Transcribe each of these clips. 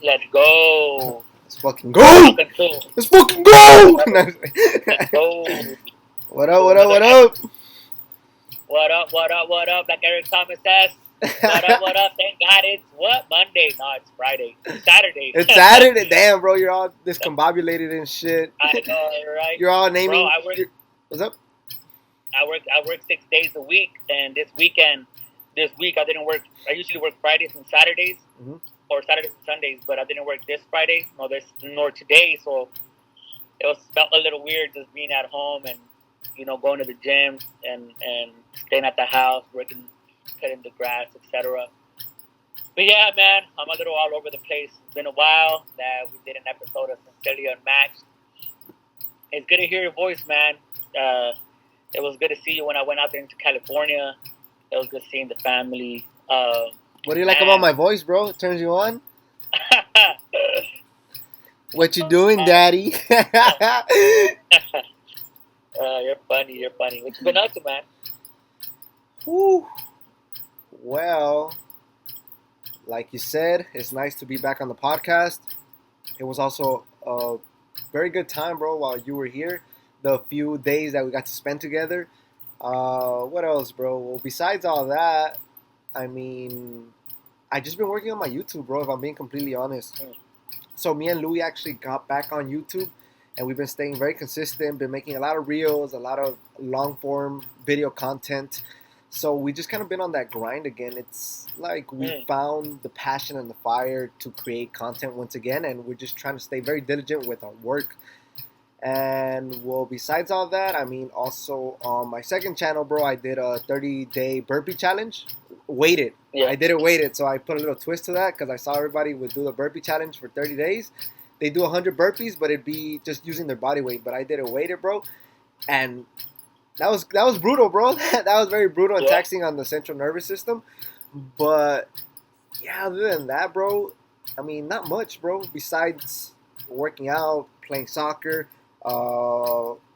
Let's go. Let's fucking go. Let's fucking go. Let's go. What up? What up? What up? What up? What up? What up? Like Eric Thomas says. What up? What up? Thank God it's what? Monday. No, it's Friday. It's Saturday. It's Saturday. Damn, bro, you're all discombobulated and shit. I know, right? You're all naming. Bro, I work. What's up? I work 6 days a week, and this week I didn't work. I usually work Fridays and Saturdays, or Saturdays and Sundays, but I didn't work this Friday nor today. So it felt a little weird just being at home and going to the gym and staying at the house, working, cutting the grass, etc. But yeah, man, I'm a little all over the place. It's been a while that we did an episode of Sincerely-Unmatched. It's good to hear your voice, man. It was good to see you when I went out there into California. It was good seeing the family. What do you like about my voice, bro? It turns you on? What you doing, daddy? You're funny. What you been up to, man? Whew. Well, like you said, it's nice to be back on the podcast. It was also a very good time, bro, while you were here. The few days that we got to spend together. What else, bro? Well, besides all that, I mean, I just been working on my YouTube, bro, if I'm being completely honest. So me and Louis actually got back on YouTube, and we've been staying very consistent, been making a lot of reels, a lot of long-form video content. So we just kind of been on that grind again. It's like we found the passion and the fire to create content once again, and we're just trying to stay very diligent with our work. And well, besides all that, I mean, also on my second channel, bro, I did a 30-day burpee challenge. Weighted. Yeah. I did it weighted, so I put a little twist to that because I saw everybody would do the burpee challenge for 30 days. They do 100 burpees, but it'd be just using their body weight. But I did it weighted, bro, and that was brutal, bro. That was very brutal and taxing on the central nervous system. But yeah, other than that, bro, I mean, not much, bro. Besides working out, playing soccer,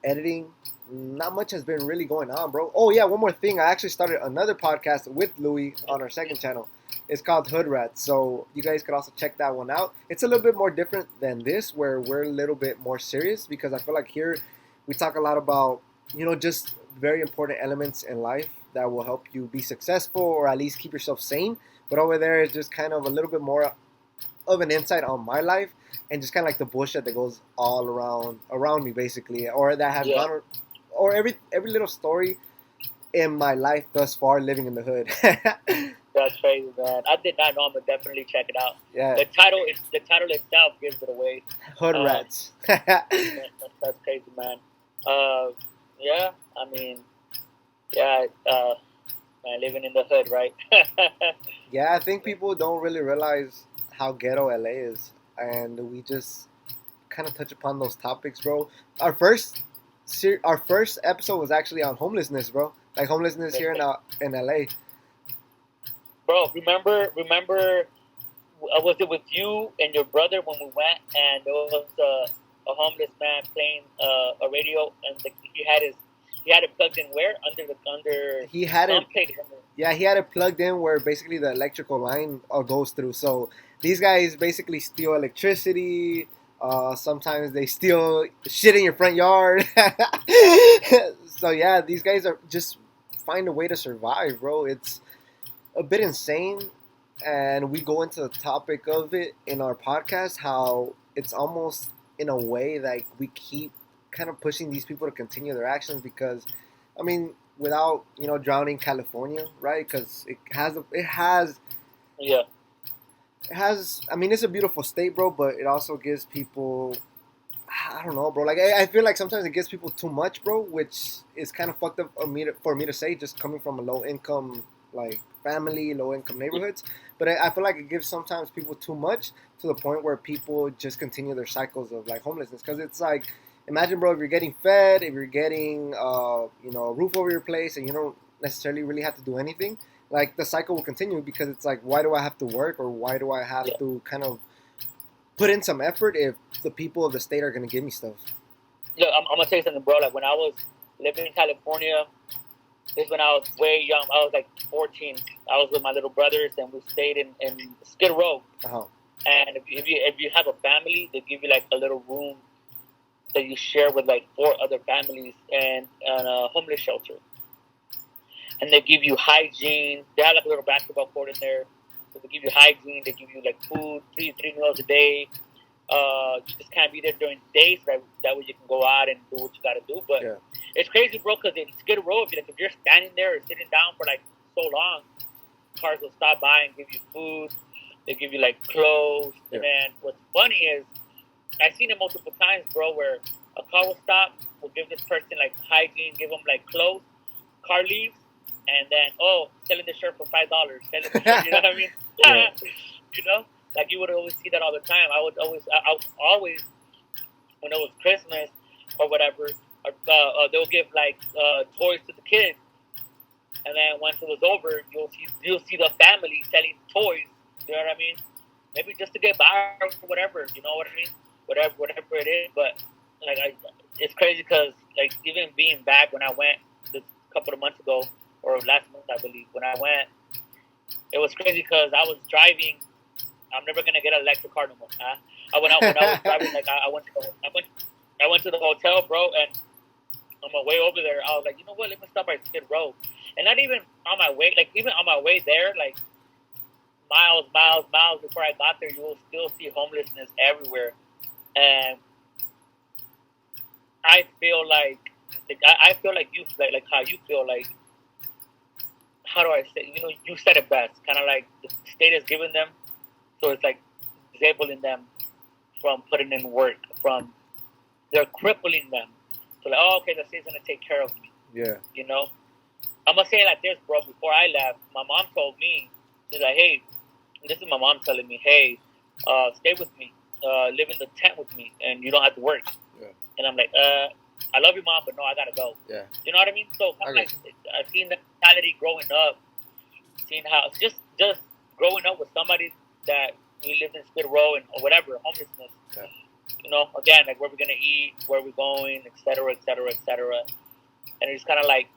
editing, not much has been really going on, bro. Oh yeah, one more thing. I actually started another podcast with Louis on our second channel. It's called Hood Rats, so you guys could also check that one out. It's a little bit more different than this, where we're a little bit more serious, because I feel like here we talk a lot about, just very important elements in life that will help you be successful or at least keep yourself sane. But over there is just kind of a little bit more of an insight on my life and just kind of like the bullshit that goes all around me, basically, or that has gone, or every little story in my life thus far living in the hood. That's crazy, man. I did not know. I'm gonna definitely check it out. Yeah. The title itself gives it away. Hood Rats. That's crazy, man. Yeah. I mean, yeah. Man, living in the hood, right? Yeah, I think people don't really realize how ghetto LA is, and we just kind of touch upon those topics, bro. Our first episode was actually on homelessness, bro. Like homelessness here in LA. Bro, remember? Was it with you and your brother when we went, and there was a homeless man playing a radio, and he had it plugged in where under he had it. Yeah, he had it plugged in where basically the electrical line goes through. So these guys basically steal electricity. Sometimes they steal shit in your front yard. So yeah, these guys are just find a way to survive, bro. It's a bit insane, and we go into the topic of it in our podcast, how it's almost in a way like we keep kind of pushing these people to continue their actions, because I mean, without drowning California, right? Because it has I mean, it's a beautiful state, bro, but it also gives people, I don't know, bro. Like I feel like sometimes it gives people too much, bro, which is kind of fucked up for me to say, just coming from a low income family, low income neighborhoods. But I feel like it gives sometimes people too much, to the point where people just continue their cycles of homelessness. Because it's like, imagine, bro, if you're getting fed, if you're getting a roof over your place, and you don't necessarily really have to do anything, like the cycle will continue, because it's like, why do I have to work, or why do I have to kind of put in some effort if the people of the state are going to give me stuff? Look, I'm going to tell you something, bro. Like when I was living in California, this is when I was way young. I was like 14. I was with my little brothers, and we stayed in Skid Row. Uh-huh. And if you have a family, they give you like a little room that you share with like four other families and a homeless shelter. And they give you hygiene. They have like a little basketball court in there. So they give you hygiene. They give you like food, three meals a day. You just can't be there during the day, so that way you can go out and do what you got to do. But Yeah. it's crazy, bro, because in Skid Row, if you're standing there or sitting down for like so long, cars will stop by and give you food. They give you like clothes. Yeah. And then what's funny is I've seen it multiple times, bro, where a car will stop, will give this person like hygiene, give them like clothes, car leaves, and then selling the shirt for $5, selling the shirt, you know what I mean? Yeah. You know, like you would always see that all the time. I would always when it was Christmas or whatever, they'll give like toys to the kids, and then once it was over, you'll see the family selling toys. You know what I mean? Maybe just to get by or whatever. You know what I mean? Whatever it is. But like it's crazy because like even being back when I went this couple of months ago or last month I believe when I went, it was crazy because I was driving. I'm never gonna get an electric car no more. Huh? When I was driving, like I went to the hotel, bro, and on my way over there, I was like, you know what? Let me stop by Skid Row, and not even on my way, like even on my way there, like miles before I got there, you will still see homelessness everywhere, and I feel I feel like you like how you feel like. How do I say? You know, you said it best. Kind of like the state is giving them, so it's like disabling them from putting in work. From they're crippling them. So like, okay, the state's gonna take care of me. Yeah. You know, I'm gonna say it like this, bro. Before I left, my mom told me, she's like, hey, this is my mom telling me, hey, stay with me, live in the tent with me, and you don't have to work. Yeah. And I'm like, I love you, mom, but no, I gotta go. Yeah. You know what I mean? So I'm like, I've seen the mentality growing up, seeing how just growing up with somebody that we lived in Skid Row and or whatever homelessness. Yeah. You know, again, like where we're gonna eat, where we're going, etc., etc., etc. And it's kind of like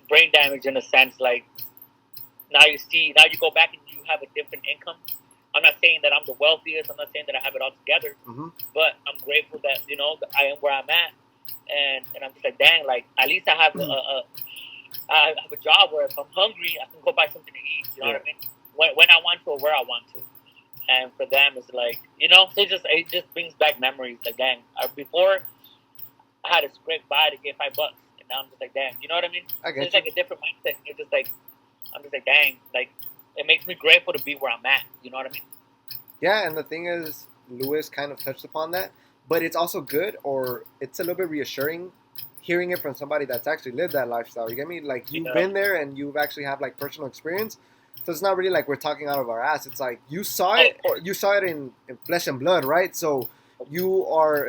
brain damage in a sense. Like now you go back and you have a different income. I'm not saying that I'm the wealthiest. I'm not saying that I have it all together. Mm-hmm. But I'm grateful that I am where I'm at, and I'm just like, dang, like at least I have I have a job where if I'm hungry, I can go buy something to eat. You know what I mean? When I want to or where I want to. And for them, it's like so it just brings back memories. Like, dang, before I had to scrape by to get $5, and now I'm just like, damn, you know what I mean? It's like a different mindset. It's just like I'm just like, dang, like it makes me grateful to be where I'm at. You know what I mean? Yeah, and the thing is, Lewis kind of touched upon that, but it's also good, or it's a little bit reassuring hearing it from somebody that's actually lived that lifestyle. You get me? Like you've been there and you've actually have like personal experience. So it's not really like we're talking out of our ass. It's like you saw it. You saw it in flesh and blood, right? So you are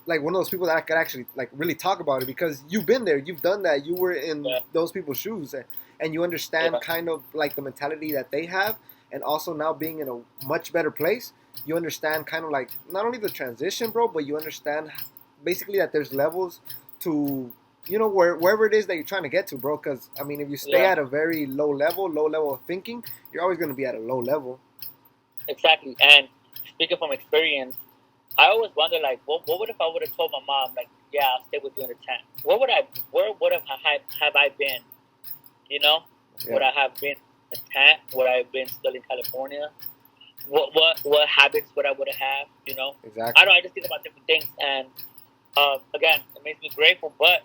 like one of those people that I could actually like really talk about it because you've been there, you've done that, you were in those people's shoes, and you understand kind of like the mentality that they have, and also now being in a much better place, you understand kind of like not only the transition, bro, but you understand basically that there's levels to wherever it is that you're trying to get to, bro. Because I mean, if you stay at a very low level of thinking, you're always going to be at a low level. Exactly. And speaking from experience, I always wonder, like, what would if I would have told my mom, like, yeah, I'll stay with you in the tent? Where would have I been? You know, would I have been in a tent? Would I have been still in California? What habits would I have had? You know, exactly. I don't know. I just think about different things, and again, it makes me grateful. But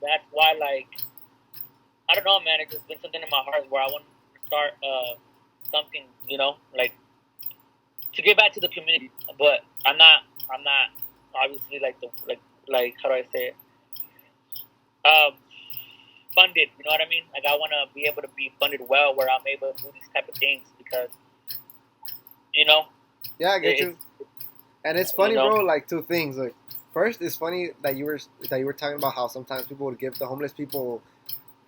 that's why, like, I don't know, man. It's just been something in my heart where I want to start something, like to get back to the community. But I'm not obviously like how do I say it? Funded. You know what I mean? Like I want to be able to be funded well, where I'm able to do these type of things because, Yeah, I get you. And it's funny, bro. Like two things. Like first, it's funny that you were talking about how sometimes people would give the homeless people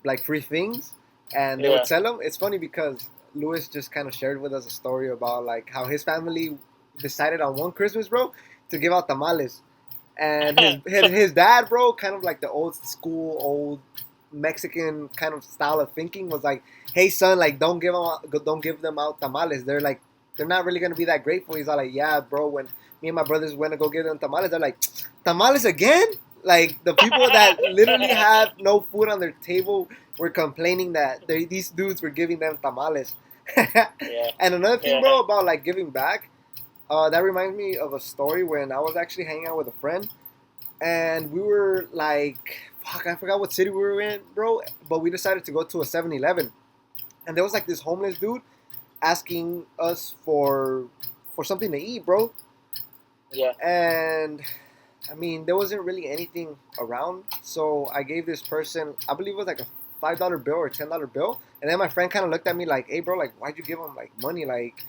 like free things, and they would sell them. It's funny because Lewis just kind of shared with us a story about like how his family decided on one Christmas, bro, to give out tamales, and his dad, bro, kind of like the old school, old Mexican kind of style of thinking was like, hey son, like don't give them out tamales. They're not really gonna be that grateful. He's all like, yeah, bro. When me and my brothers went to go give them tamales, they're like, tamales again? Like the people that literally have no food on their table were complaining that these dudes were giving them tamales. Yeah. And another thing, Yeah. bro, about like giving back, that reminds me of a story when I was actually hanging out with a friend, and we were like, fuck, I forgot what city we were in, bro, but we decided to go to a 7-Eleven, and there was like this homeless dude asking us for something to eat, bro. Yeah. And I mean, there wasn't really anything around, so I gave this person, I believe it was like a $5 bill or $10 bill, and then my friend kind of looked at me like, hey, bro, like, why'd you give him like money? Like,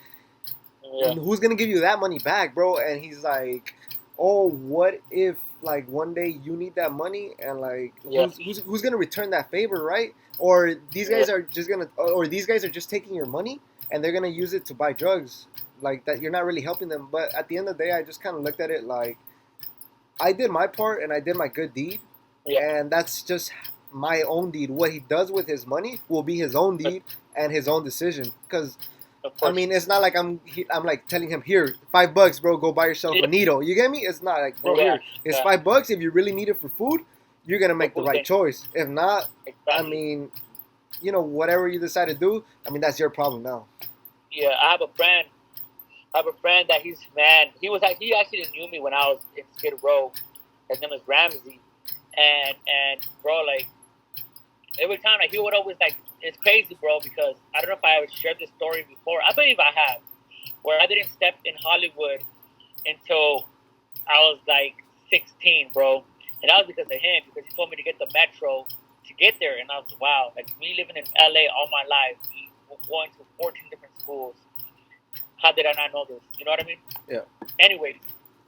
Yeah. who's gonna give you that money back, bro? And he's like, oh, what if like one day you need that money, and like Yeah. who's gonna return that favor, right? Or these guys Yeah. are just gonna, or these guys are just taking your money and they're gonna use it to buy drugs, like that. You're not really helping them. But at the end of the day, I just kind of looked at it like, I did my part and I did my good deed, Yeah. and that's just my own deed. What he does with his money will be his own deed and his own decision. Because Of I course. mean, it's not like I'm like telling him, here, $5, bro, go buy yourself Yeah. a needle. You get me? It's not like, bro, Yeah. here, it's Yeah. $5. If you really need it for food, you're gonna make the right Okay. choice. If not, I Exactly. mean, you know, whatever you decide to do, I mean, that's your problem now. Yeah. I have a friend that he actually knew me when I was in Skid Row. His name is Ramsey, and bro, like every time like he would always like, it's crazy, bro, because I don't know if I ever shared this story before. I believe I have, where I didn't step in Hollywood until I was like 16, bro, and that was because of him, because he told me to get the metro to get there, and I was, wow, like me living in LA all my life, going to 14 different schools. How did I not know this? You know what I mean? Yeah. Anyways,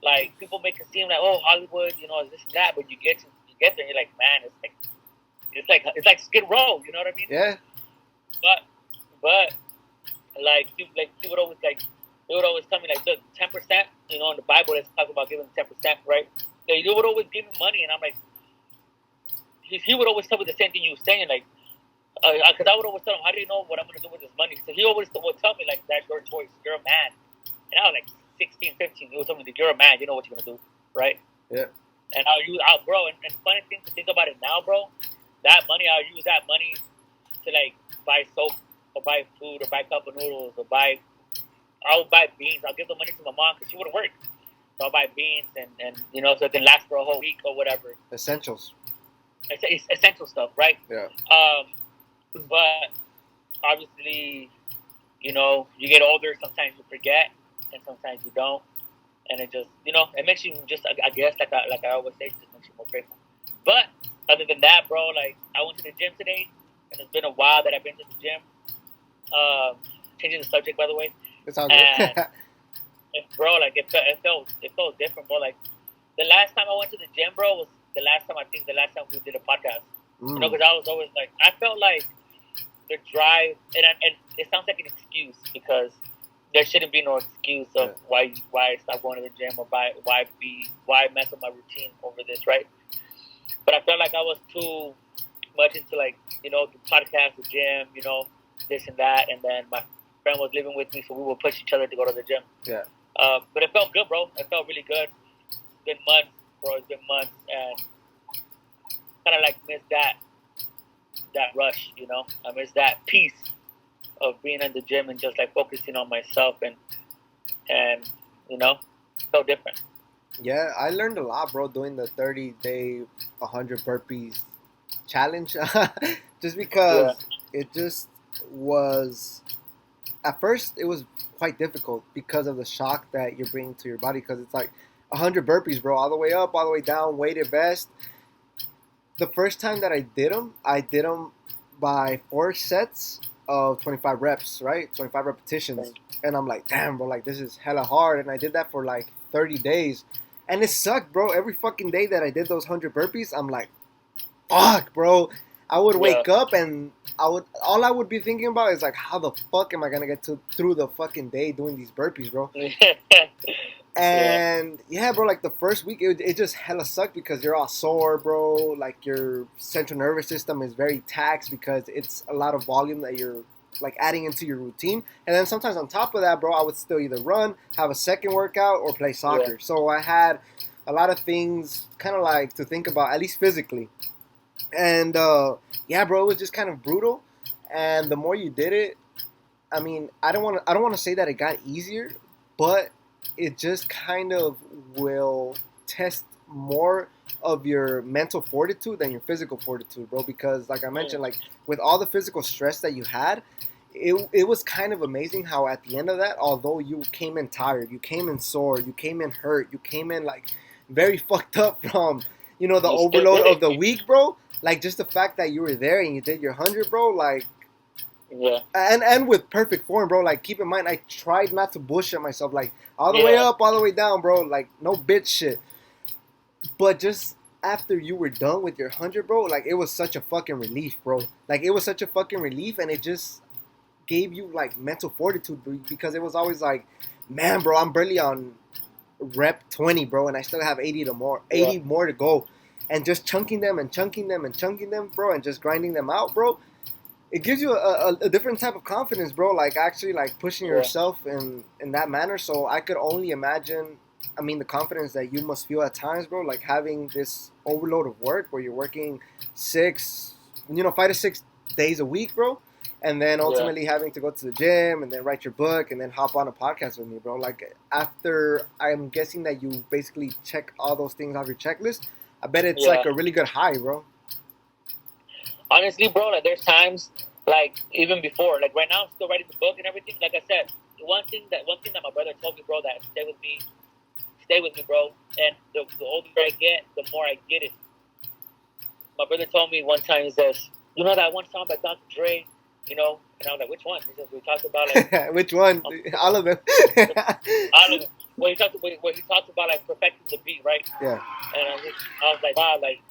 like people make it seem like, oh, Hollywood, you know, is this and that, but you get there, and you're like, man, it's like Skid Row. You know what I mean? Yeah. But like he would always tell me like, look, 10%. You know, in the Bible, it's talking about giving 10%, right? So he would always give me money, and I'm like, he would always tell me the same thing you were saying, like. Because I would always tell him, how do you know what I'm going to do with this money? So he always would tell me, like, that's your choice. You're a man. And I was like 16, 15. He would tell me, you're a man. You know what you're going to do, right? Yeah. And bro, and funny thing to think about it now, bro, I'll use that money to, like, buy soap or buy food or buy cup of noodles or I'll buy beans. I'll give the money to my mom because she wouldn't work. So I'll buy beans and you know, so it can last for a whole week or whatever. Essentials. It's essential stuff, right? Yeah. But obviously, you know, you get older, sometimes you forget, and sometimes you don't, and it just, you know, it makes you just, I guess, like I always say, it just makes you more grateful. But other than that, bro, like I went to the gym today, and it's been a while that I've been to the gym. Changing the subject, by the way. It's all good. And bro, like it felt different, bro. Like the last time I went to the gym, bro, was the last time we did a podcast. You know, because I was always like, I felt like the drive, and it sounds like an excuse, because there shouldn't be no excuse of why I stopped going to the gym, or why mess up my routine over this, right? But I felt like I was too much into, like, you know, the podcast, the gym, you know, this and that, and then my friend was living with me, so we would push each other to go to the gym. Yeah. But it felt good, bro. It felt really good. It's been months, bro. It's been months, and kind of like miss that rush, you know. I miss that peace of being in the gym and just like focusing on myself, and you know, so different. Yeah, I learned a lot, bro, doing the 30-day 100 burpees challenge. Just because it just was, at first it was quite difficult because of the shock that you're bringing to your body, because it's like 100 burpees, bro, all the way up, all the way down, weighted vest. The first time that I did them by 4 sets of 25 reps, right? 25 repetitions. And I'm like, damn, bro, like this is hella hard. And I did that for like 30 days. And it sucked, bro. Every fucking day that I did those 100 burpees, I'm like, fuck, bro. I would wake up and all I would be thinking about is like, how the fuck am I gonna get through the fucking day doing these burpees, bro? And yeah, bro, like the first week, it just hella sucked because you're all sore, bro. Like your central nervous system is very taxed because it's a lot of volume that you're like adding into your routine. And then sometimes on top of that, bro, I would still either run, have a second workout, or play soccer. So I had a lot of things kind of like to think about, at least physically. And yeah, bro, it was just kind of brutal. And the more you did it, I mean, I don't want to say that it got easier, but it just kind of will test more of your mental fortitude than your physical fortitude, bro. Because like I mentioned, like with all the physical stress that you had, it was kind of amazing how at the end of that, although you came in tired, you came in sore, you came in hurt, you came in like very fucked up from the overload of the week, bro. Like just the fact that you were there and you did your 100, bro. Like Yeah. And with perfect form, bro. Like, keep in mind, I tried not to bullshit myself. Like, all the way up, all the way down, bro. Like, no bitch shit. But just after you were done with your 100, bro, like, it was such a fucking relief, bro. Like, it was such a fucking relief, and it just gave you, like, mental fortitude, bro, because it was always like, man, bro, I'm barely on rep 20, bro, and I still have 80 more to go. And just chunking them and chunking them and chunking them, bro, and just grinding them out, bro. It gives you a different type of confidence, bro. Like actually, like pushing yourself in that manner. So I could only imagine. I mean, the confidence that you must feel at times, bro. Like having this overload of work where you're working 5 to 6 days a week, bro, and then ultimately having to go to the gym and then write your book and then hop on a podcast with me, bro. Like after, I'm guessing that you basically check all those things off your checklist. I bet it's like a really good high, bro. Honestly, bro, like there's times, like even before, like right now, I'm still writing the book and everything. Like I said, one thing that my brother told me, bro, that stay with me, bro. And the older I get, the more I get it. My brother told me one time, he says, "You know that one song by Dr. Dre, And I was like, "Which one?" He says, "We talked about like which one? All of them." all of them. When he talks about like perfecting the beat, right? Yeah. And I was like, wow, like.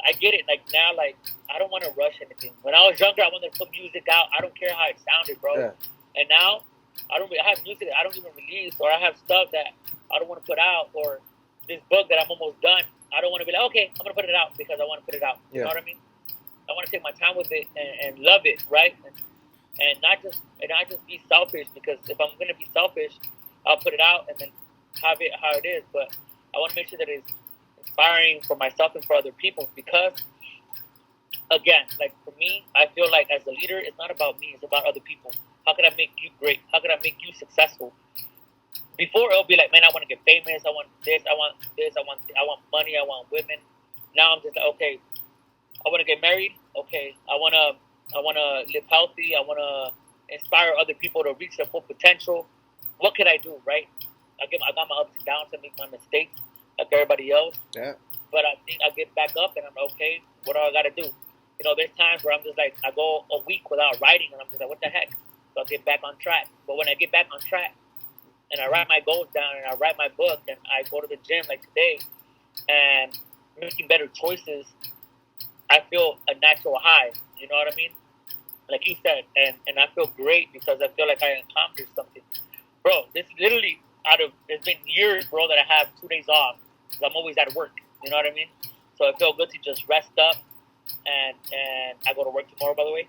I get it. Like now, like I don't want to rush anything. When I was younger, I wanted to put music out. I don't care how it sounded, bro. Yeah. And now, I have music that I don't even release, or I have stuff that I don't want to put out, or this book that I'm almost done. I don't want to be like, okay, I'm gonna put it out because I want to put it out. You know what I mean? I want to take my time with it and love it, right? And not just be selfish, because if I'm gonna be selfish, I'll put it out and then have it how it is. But I want to make sure that it's inspiring for myself and for other people, because again, like for me, I feel like as a leader, it's not about me, it's about other people. How can I make you great? How can I make you successful? Before it'll be like, man, I want to get famous, I want this, I want money, I want women. Now I'm just like, okay, I want to get married, okay, I want to live healthy, I want to inspire other people to reach their full potential. What can I do, right? I got my ups and downs, I make my mistakes like everybody else. Yeah. But I think I get back up and I'm like, okay, what do I got to do? There's times where I'm just like, I go a week without writing and I'm just like, what the heck? So I get back on track. But when I get back on track and I write my goals down and I write my book and I go to the gym like today and making better choices, I feel a natural high. You know what I mean? Like you said. And I feel great because I feel like I accomplished something. Bro, this is literally it's been years, bro, that I have 2 days off. I'm always at work, you know what I mean? So it felt good to just rest up, and I go to work tomorrow, by the way.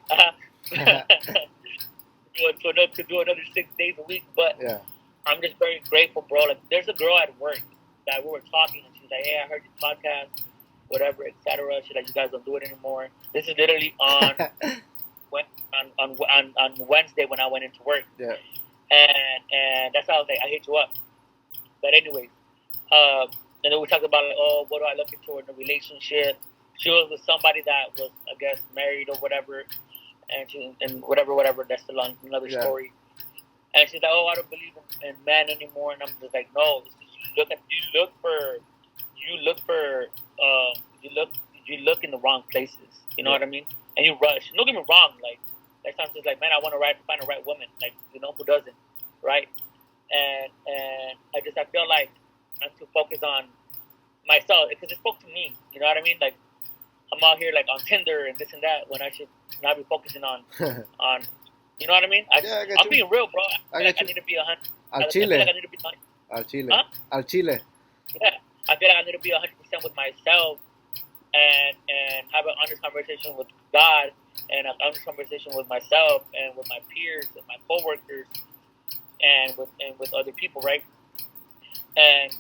to do another 6 days a week, but yeah. I'm just very grateful, bro. Like there's a girl at work that we were talking, and she's like, "Hey, I heard your podcast, whatever, etc." She's like, "You guys don't do it anymore." This is literally on Wednesday when I went into work. Yeah. And that's how I was like, I hit you up. But anyways, and then we talked about like, oh, what do I look into in a relationship? She was with somebody that was, I guess, married or whatever, and whatever. That's still another story. And she's like, oh, I don't believe in men anymore. And I'm just like, no. You look in the wrong places. You know what I mean? And you rush. Don't get me wrong. Like sometimes it's like, man, I want to find a right woman. Like, who doesn't, right? And I feel like I'm too focused on myself because it spoke to me. You know what I mean? Like I'm out here like on Tinder and this and that when I should not be focusing on you know what I mean? I'm being real, bro. I need to be 100. Al Chile. I need to be 100. Al Chile. Huh? Al Chile. Yeah. I feel like I need to be 100% with myself and have an honest conversation with God and an honest conversation with myself and with my peers and my coworkers and with other people, right? And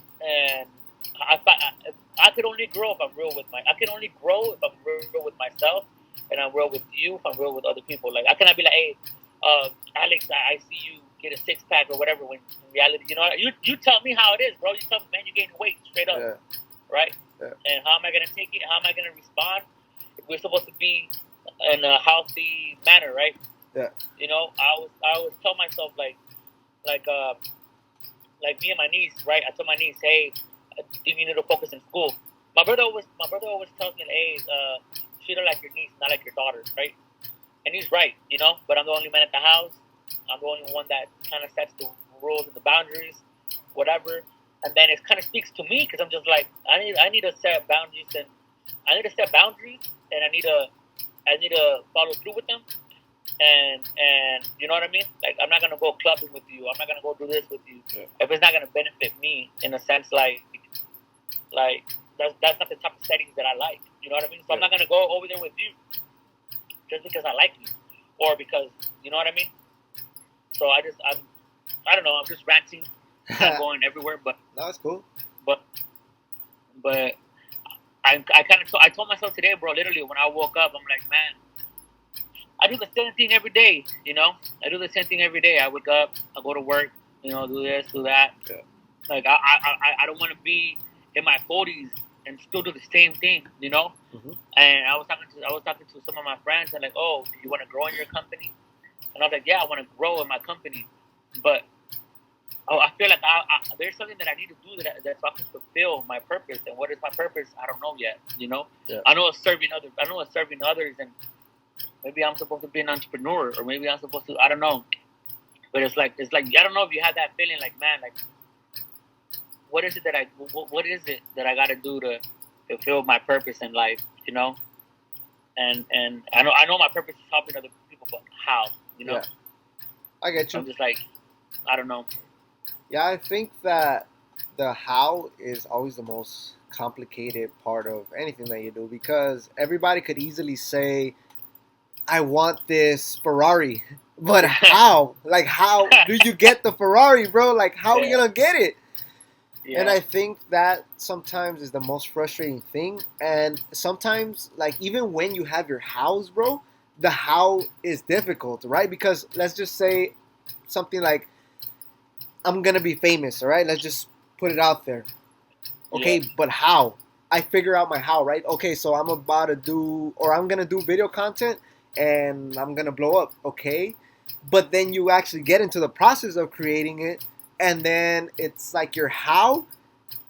I could only grow if I'm real with my. I can only grow if I'm real with myself, and I'm real with you. If I'm real with other people, like I cannot be like, hey, Alex, I see you get a 6-pack or whatever. When in reality, you tell me how it is, bro. You tell me, man, you're gaining weight straight up, right? Yeah. And how am I gonna take it? How am I gonna respond? We're supposed to be in a healthy manner, right? Yeah. I always tell myself like me and my niece, right? I tell my niece, hey, I think you need to focus in school. My brother always tells me, hey, treat her like your niece, not like your daughter, right? And he's right, But I'm the only man at the house. I'm the only one that kind of sets the rules and the boundaries, whatever. And then it kind of speaks to me because I'm just like, I need to set boundaries and I need to set boundaries and I need to follow through with them. And you know what I mean? Like I'm not gonna go clubbing with you. I'm not gonna go do this with you if it's not gonna benefit me in a sense. Like that's not the type of settings that I like. You know what I mean? So I'm not gonna go over there with you just because I like you or because you know what I mean. So I don't know. I'm just ranting, kind of going everywhere. But no, it's cool. But I told myself today, bro. Literally, when I woke up, I'm like, man. I do the same thing every day, I do the same thing every day. I wake up, I go to work, do this, do that. Yeah. Like I don't want to be in my 40s and still do the same thing, Mm-hmm. And I was talking to some of my friends and like, oh, do you want to grow in your company? And I was like, yeah, I want to grow in my company, but I feel like there's something that I need to do that so I can fulfill my purpose. And what is my purpose? I don't know yet. Yeah. I know it's serving others, and maybe I'm supposed to be an entrepreneur, or maybe I'm supposed to. I don't know. But it's like I don't know if you have that feeling, like man, like what is it that I got to do to fulfill my purpose in life, And I know my purpose is helping other people, but how, Yeah. I get you. I'm just like, I don't know. Yeah, I think that the how is always the most complicated part of anything that you do because everybody could easily say, I want this Ferrari, but how? Like, how do you get the Ferrari, bro? Like, how are you gonna get it? Yeah. And I think that sometimes is the most frustrating thing. And sometimes, like, even when you have your hows, bro, the how is difficult, right? Because let's just say something like, I'm gonna be famous, all right? Let's just put it out there. Okay, yeah. But how? I figure out my how, right? Okay, so I'm gonna do video content and I'm gonna blow up, okay? But then you actually get into the process of creating it, and then it's like your how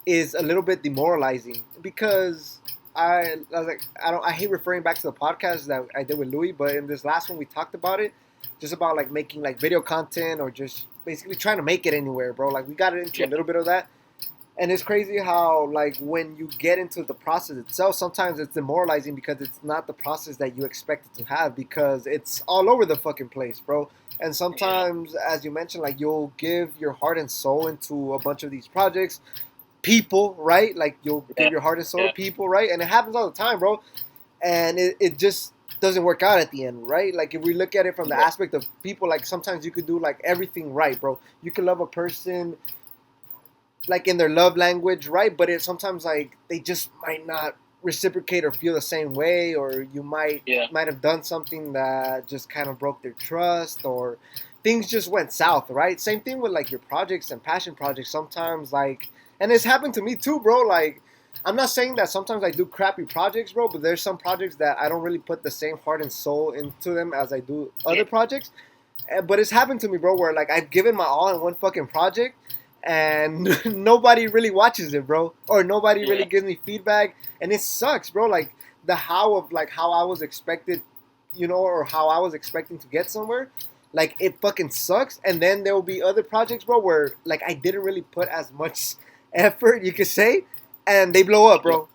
is a little bit demoralizing because I hate referring back to the podcast that I did with Louis, but in this last one we talked about it, just about like making like video content or just basically trying to make it anywhere, bro. Like we got into a little bit of that. And it's crazy how, like, when you get into the process itself, sometimes it's demoralizing because it's not the process that you expect it to have because it's all over the fucking place, bro. And sometimes, as you mentioned, like, you'll give your heart and soul into a bunch of these projects. People, right? Like, you'll give your heart and soul to people, right? And it happens all the time, bro. And it just doesn't work out at the end, right? Like, if we look at it from the aspect of people, like, sometimes you could do, like, everything right, bro. You could love a person like in their love language, right? But sometimes like they just might not reciprocate or feel the same way, or you might have done something that just kind of broke their trust, or things just went south, right? Same thing with like your projects and passion projects. Sometimes like, and it's happened to me too, bro. Like, I'm not saying that sometimes I do crappy projects, bro, but there's some projects that I don't really put the same heart and soul into them as I do other projects. But it's happened to me, bro, where like I've given my all in one fucking project, and nobody really watches it, bro, or nobody really gives me feedback, and it sucks, bro. Like the how of like how I was expected, or how I was expecting to get somewhere, like it fucking sucks. And then there will be other projects, bro, where like I didn't really put as much effort, you could say, and they blow up, bro.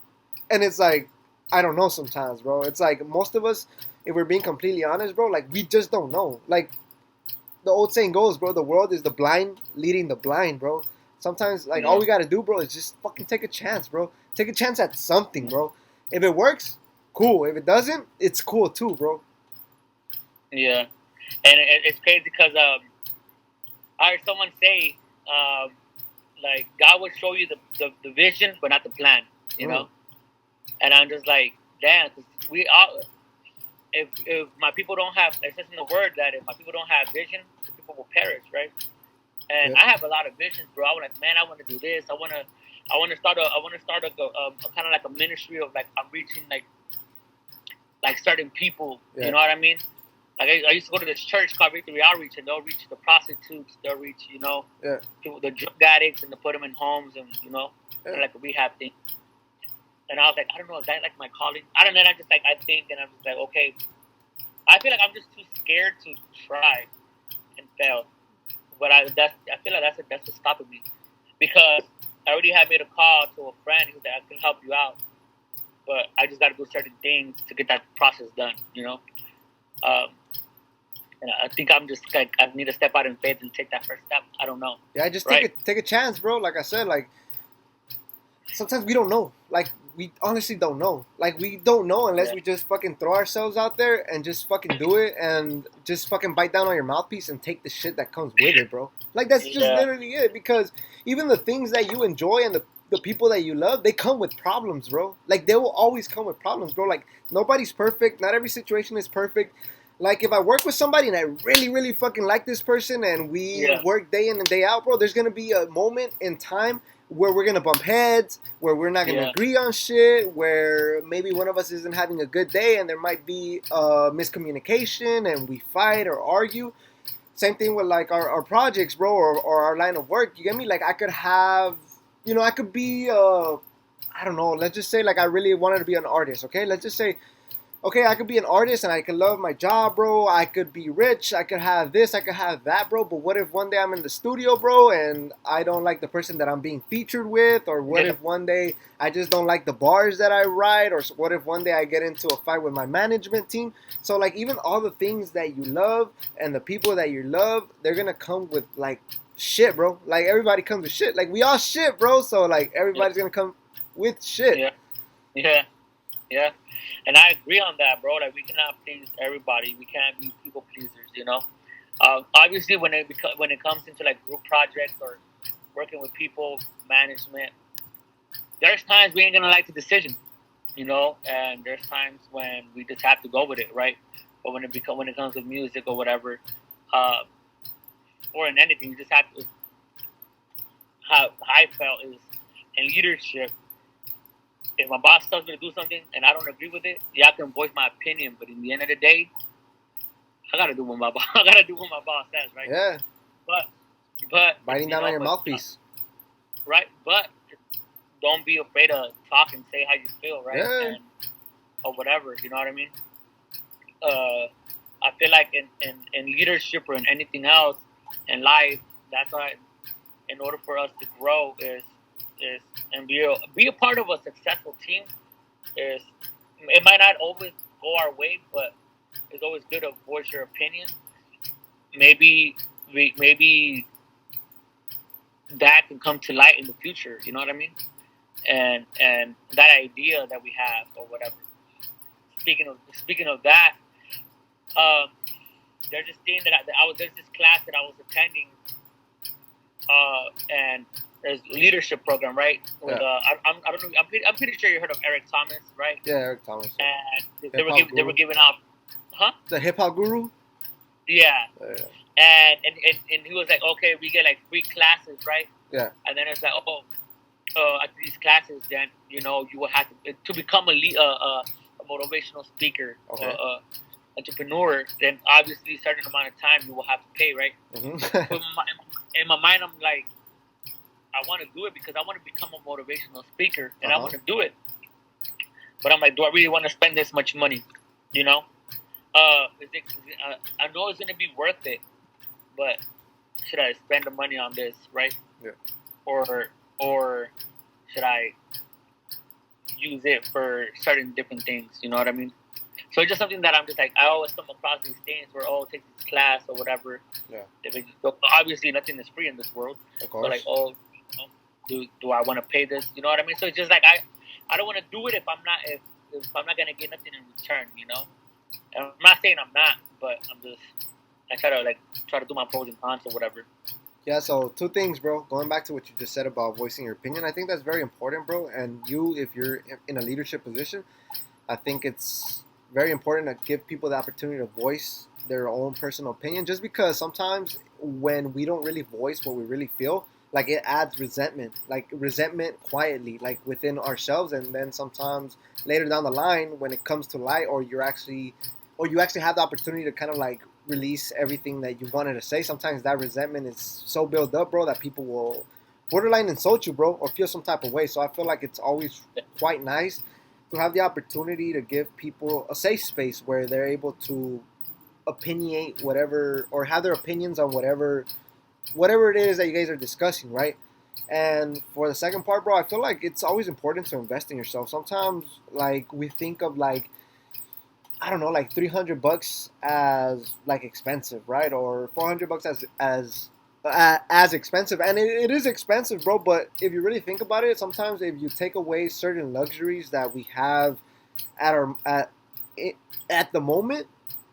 And it's like, I don't know sometimes, bro. It's like most of us, if we're being completely honest, bro, like we just don't know. Like the old saying goes, bro, the world is the blind leading the blind, bro. Sometimes, like, all we gotta do, bro, is just fucking take a chance, bro. Take a chance at something, bro. If it works, cool. If it doesn't, it's cool too, bro. Yeah, and it's crazy because I heard someone say, like, God will show you the vision, but not the plan, you know. And I'm just like, damn, cause we all, if my people don't have, it says in the word that if my people don't have vision, the people will perish, right? And I have a lot of visions, bro. I want to do this. I want to start a kind of like a ministry of like I'm reaching like certain people. Yeah. You know what I mean? Like I used to go to this church called Victory Outreach, and they'll reach the prostitutes, they'll reach people, the drug addicts, and they'll put them in homes, and like a rehab thing. And I was like, I don't know, is that like my calling? I don't know. I just like I think, and I'm just like, okay. I feel like I'm just too scared to try and fail. But I feel like that's what's stopping me, because I already had made a call to a friend who said I can help you out, but I just got to do certain things to get that process done, and I think I'm just like I need to step out in faith and take that first step. I don't know. Yeah, just take a chance, bro. Like I said, like sometimes we don't know. Like we honestly don't know. Like we don't know unless we just fucking throw ourselves out there and just fucking do it and just fucking bite down on your mouthpiece and take the shit that comes with it, bro. Like that's just literally it. Because even the things that you enjoy and the people that you love, they come with problems, bro. Like they will always come with problems, bro. Like nobody's perfect. Not every situation is perfect. Like, if I work with somebody and I really, really fucking like this person and we work day in and day out, bro, there's going to be a moment in time where we're going to bump heads, where we're not going to agree on shit, where maybe one of us isn't having a good day and there might be miscommunication and we fight or argue. Same thing with, like, our projects, bro, or our line of work. You get me? Like, I could have, I could be, I don't know, let's just say, like, I really wanted to be an artist, okay? Let's just say, okay, I could be an artist and I could love my job, bro. I could be rich. I could have this. I could have that, bro. But what if one day I'm in the studio, bro, and I don't like the person that I'm being featured with? Or what if one day I just don't like the bars that I write? Or what if one day I get into a fight with my management team? So, like, even all the things that you love and the people that you love, they're going to come with, like, shit, bro. Like, everybody comes with shit. Like, we all shit, bro. So, like, everybody's going to come with shit. Yeah, and I agree on that, bro. Like we cannot please everybody. We can't be people pleasers, Obviously, when it comes into like group projects or working with people, management, there's times we ain't gonna like the decision, and there's times when we just have to go with it, right? But when it comes to music or whatever, or in anything, you just have to. How I felt is in leadership. If my boss tells me to do something and I don't agree with it, I can voice my opinion. But in the end of the day, I gotta do what my boss. Says, right? Yeah. But biting down on your mouthpiece. Right. But don't be afraid to talk and say how you feel, right? Yeah. Or whatever. You know what I mean? I feel like in leadership or in anything else in life, that's why in order for us to grow is and be a part of a successful team is it might not always go our way, but it's always good to voice your opinion. Maybe that can come to light in the future. You know what I mean? And that idea that we have or whatever. Speaking of that, there's this thing there's this class that I was attending, and there's a leadership program, right? With, I'm pretty sure you heard of Eric Thomas, right? Yeah, Eric Thomas. Yeah. And they were giving out, the hip hop guru. Yeah. And he was like, okay, we get like free classes, right? Yeah. And then it's like, after these classes, then you will have to become a motivational speaker, or entrepreneur. Then obviously, a certain amount of time you will have to pay, right? Mm-hmm. In my mind, I'm like, I want to do it because I want to become a motivational speaker, and I want to do it. But I'm like, do I really want to spend this much money? I know it's going to be worth it, but should I spend the money on this, right? Yeah. Or should I use it for certain different things? You know what I mean? So it's just something that I'm just like, I always come across these things where, take this class or whatever. Yeah. Obviously, nothing is free in this world. Of course. But like, do I want to pay this? You know what I mean? So it's just like I don't want to do it if I'm not gonna get nothing in return. You know, and I'm not saying I'm not, but I try to do my pros and cons or whatever. Yeah, so two things, bro. Going back to what you just said about voicing your opinion, I think that's very important, bro. And you, if you're in a leadership position, I think it's very important to give people the opportunity to voice their own personal opinion. Just because sometimes when we don't really voice what we really feel, like it adds resentment quietly, like within ourselves, and then sometimes later down the line, when it comes to light, or you actually have the opportunity to kind of like release everything that you wanted to say. Sometimes that resentment is so built up, bro, that people will borderline insult you, bro, or feel some type of way. So I feel like it's always quite nice to have the opportunity to give people a safe space where they're able to opinionate whatever or have their opinions on whatever it is that you guys are discussing, right? And for the second part, bro, I feel like it's always important to invest in yourself. Sometimes, like we think of like I don't know, like $300 as like expensive, right? Or $400 as expensive, and it is expensive, bro. But if you really think about it, sometimes if you take away certain luxuries that we have at our at the moment,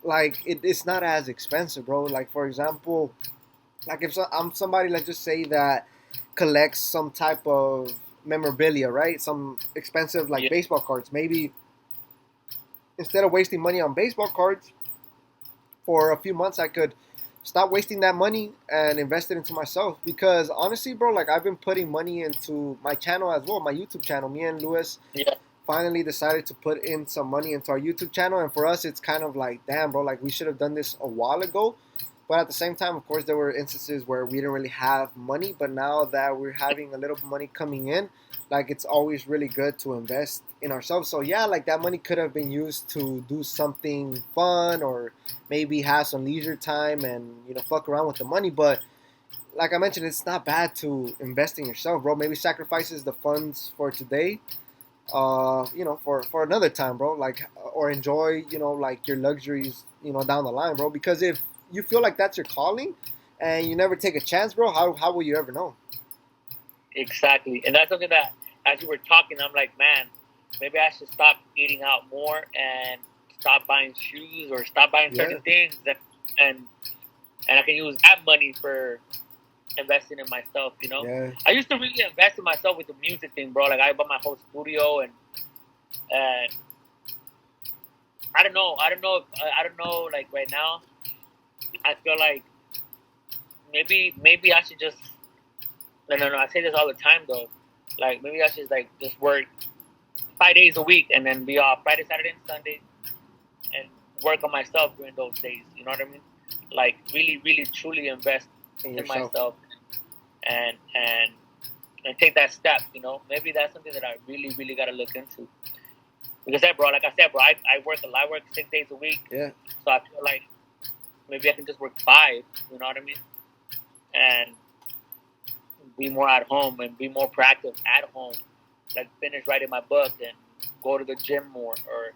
like it's not as expensive, bro. Like for example, like if I'm somebody, let's just say that collects some type of memorabilia, right? Some expensive like Yeah. baseball cards. Maybe instead of wasting money on baseball cards for a few months, I could stop wasting that money and invest it into myself. Because honestly, bro, like I've been putting money into my channel as well, my YouTube channel. Me and Lewis finally decided to put in some money into our YouTube channel, and for us, it's kind of like, damn, bro, like we should have done this a while ago. But at the same time, of course, there were instances where we didn't really have money. But now that we're having a little money coming in, like it's always really good to invest in ourselves. So yeah, like that money could have been used to do something fun or maybe have some leisure time and fuck around with the money. But like I mentioned, it's not bad to invest in yourself, bro. Maybe sacrifices the funds for today, for another time, bro. Like or enjoy, like your luxuries, down the line, bro. Because if you feel like that's your calling, and you never take a chance, bro, how will you ever know? Exactly, and that's something that as you were talking, I'm like, man, maybe I should stop eating out more and stop buying shoes or stop buying certain things and I can use that money for investing in myself. Yeah. I used to really invest in myself with the music thing, bro. Like I bought my whole studio and I don't know. I don't know. Like right now, I feel like maybe I should just no. I say this all the time though. Like maybe I should like just work 5 days a week and then be off Friday, Saturday, and Sunday, and work on myself during those days. You know what I mean? Like really, really, truly invest in myself and take that step. Maybe that's something that I really, really got to look into. Because like I said, bro, I work a lot. I work 6 days a week. Yeah. So I feel like maybe I can just work 5. You know what I mean? And be more at home and be more proactive at home. Like finish writing my book and go to the gym more or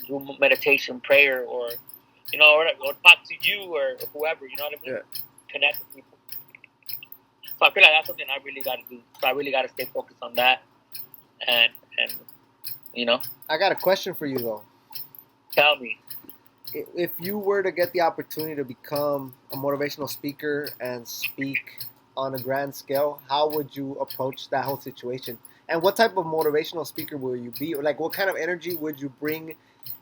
do meditation, prayer, or or talk to you or whoever. You know what I mean? Yeah. Connect with people. So I feel like that's something I really got to do. So I really got to stay focused on that. And I got a question for you though. Tell me. If you were to get the opportunity to become a motivational speaker and speak on a grand scale, how would you approach that whole situation? And what type of motivational speaker will you be? Or like what kind of energy would you bring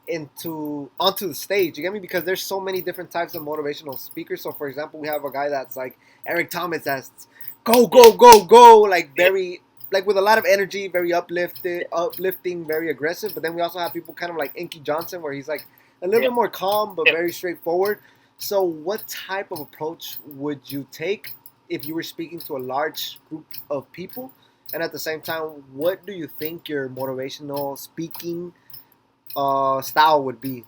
onto the stage? You get me? Because there's so many different types of motivational speakers. So for example, we have a guy that's like Eric Thomas, that's go, go, go, go, like very like with a lot of energy, very uplifting, very aggressive. But then we also have people kind of like Inky Johnson, where he's like a little bit more calm but very straightforward. So what type of approach would you take if you were speaking to a large group of people? And at the same time, what do you think your motivational speaking style would be?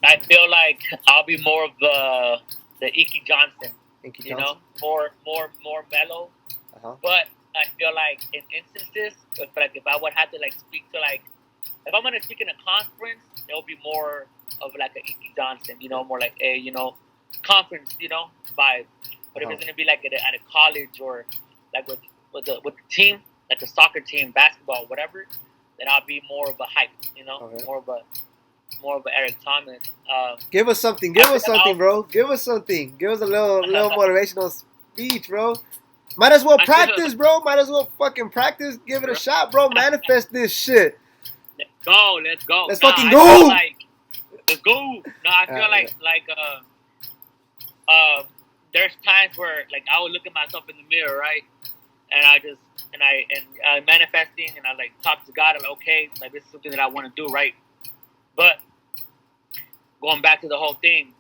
I feel like I'll be more of the Icky Johnson. Inky Johnson? More mellow. Uh-huh. But I feel like in instances, if I would have to like speak to like, if I'm gonna speak in a conference, it'll be more of like a Icky Johnson. More like a conference vibe. But if it's gonna be like at a college or like with the team, like the soccer team, basketball, whatever, then I'll be more of a hype, Okay. more of a Eric Thomas. Give us something. Give us something, bro. Give us something. Give us a little motivational speech, bro. Might as well practice, bro. Might as well fucking practice. Give it a shot, bro. Manifest this shit. Let's go. Let's fucking go. Let's go. No, I feel there's times where like I would look at myself in the mirror, right? And I manifesting and I like talk to God. I'm like, okay, like this is something that I want to do, right? But going back to the whole thing,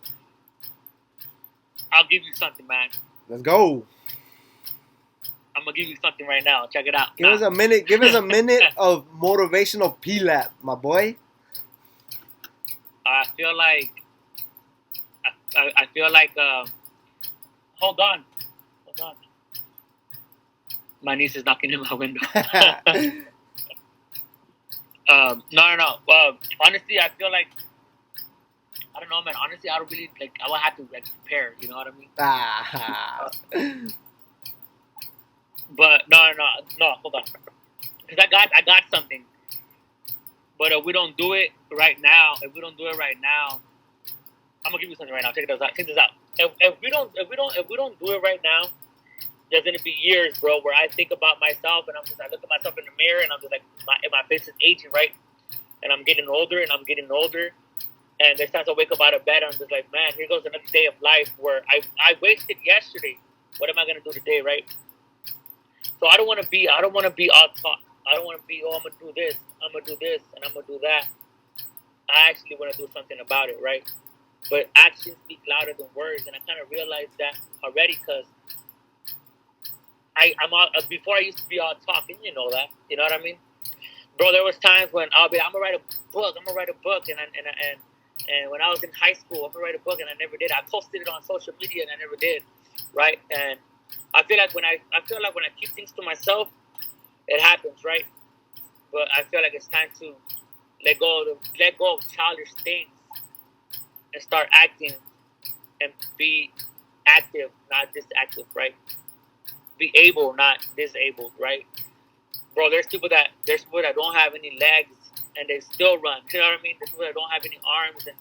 I'll give you something, man. Let's go. I'm gonna give you something right now. Check it out. Give us a minute. Give us a minute of motivational P-lap, my boy. I feel like. Hold on. My niece is knocking in my window. No. Honestly, I feel like I don't know, man. Honestly, I don't really like. I will have to like prepare. You know what I mean? But no. Hold on, because I got something. But if we don't do it right now, I'm gonna give you something right now. Check this out. If we don't do it right now, there's gonna be years, bro, where I think about myself and I look at myself in the mirror and I'm just like, my face is aging, right? And I'm getting older. And there's times I wake up out of bed and I'm just like, man, here goes another day of life where I wasted yesterday. What am I gonna do today, right? So I don't want to be all talk. I don't want to be, I'm gonna do this, and I'm gonna do that. I actually want to do something about it, right? But actions speak louder than words, and I kind of realized that already because before I used to be all talking, you know that, you know what I mean, bro. There was times when I'm gonna write a book, and when I was in high school, I'm gonna write a book, and I never did. I posted it on social media, and I never did, right? And I feel like when I keep things to myself, it happens, right? But I feel like it's time to let go of childish things and start acting and be active, not disactive, right? Be able, not disabled, right? Bro, there's people that don't have any legs and they still run. You know what I mean? There's people that don't have any arms and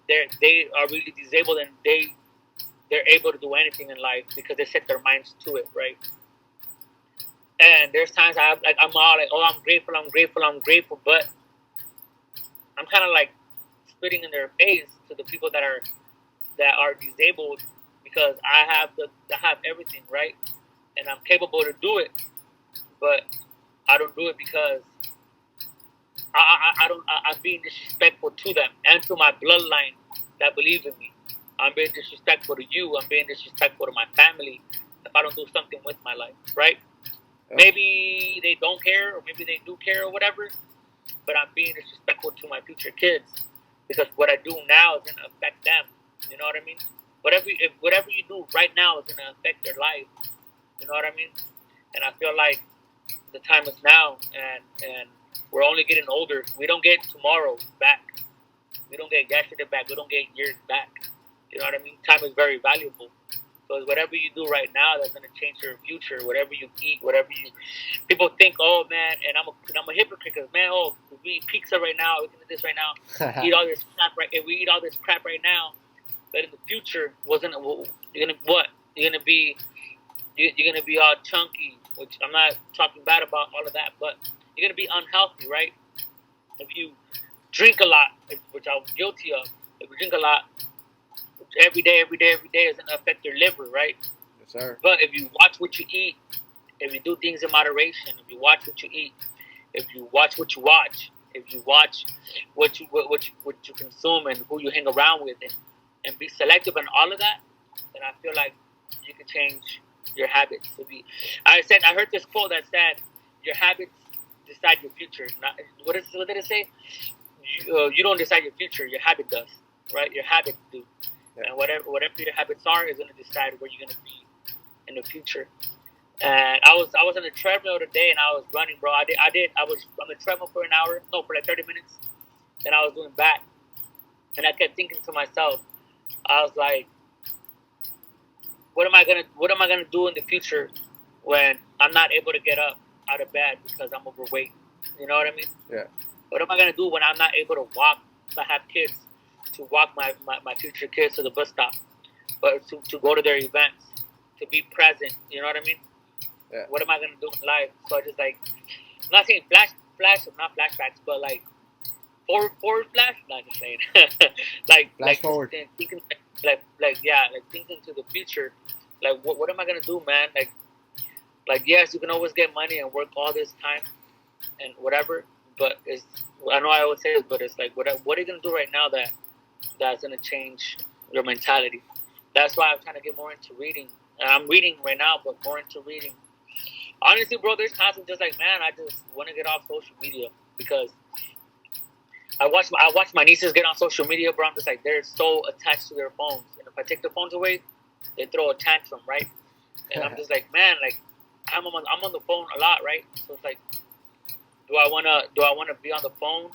they are really disabled and they're able to do anything in life because they set their minds to it, right? And there's times I'm all like, oh, I'm grateful, but I'm kind of like spitting in their face to the people that are disabled because I have everything, right? And I'm capable to do it, but I don't do it because I'm being disrespectful to them and to my bloodline that believes in me. I'm being disrespectful to you. I'm being disrespectful to my family if I don't do something with my life, right? Maybe they don't care, or maybe they do care, or whatever. But I'm being disrespectful to my future kids because what I do now is gonna affect them. You know what I mean? Whatever you do right now is gonna affect their life. You know what I mean? And I feel like the time is now, and we're only getting older. We don't get tomorrow back. We don't get yesterday back. We don't get years back. You know what I mean? Time is very valuable. So whatever you do right now, that's gonna change your future. Whatever you eat, people think, oh man, and I'm a hypocrite because man, oh, we eat pizza right now, we can do this right now, eat all this crap right. If we eat all this crap right now, but in the future, you're gonna be all chunky, which I'm not talking bad about all of that, but you're gonna be unhealthy, right? If you drink a lot, which I'm guilty of, if you drink a lot. Every day is going to affect your liver, right? Yes, sir. But if you watch what you eat, if you do things in moderation, if you watch what you eat, if you watch what you watch, if you watch what you consume and who you hang around with, and be selective and all of that, then I feel like you can change your habits. I heard this quote that said, "Your habits decide your future." What did it say? You don't decide your future; your habit does, right? Your habits do. And whatever your habits are is going to decide where you're going to be in the future. And I was on the treadmill today and I was running, bro. I was on the treadmill for for like 30 minutes. And I was doing back. And I kept thinking to myself, I was like, what am I gonna do in the future when I'm not able to get up out of bed because I'm overweight? You know what I mean? Yeah. What am I gonna do when I'm not able to walk? If I have kids, to walk my future kids to the bus stop, but to go to their events, to be present. You know what I mean? Yeah. What am I gonna do in life? So I just like, I'm not saying not flashbacks, but like forward flash. Not just saying Flash forward. just thinking like thinking to the future. Like what am I gonna do, man? Like yes, you can always get money and work all this time and whatever, but it's, I know I always say this, but it's like what are you gonna do right now that's gonna change your mentality? That's why I'm trying to get more into reading. I'm reading right now, but more into reading. Honestly, bro, there's times I'm just like, man, I just want to get off social media because I watch my nieces get on social media, bro. I'm just like, they're so attached to their phones, and if I take the phones away, they throw a tantrum, right? And I'm just like, man, like I'm on the phone a lot, right? So it's like, do I wanna be on the phone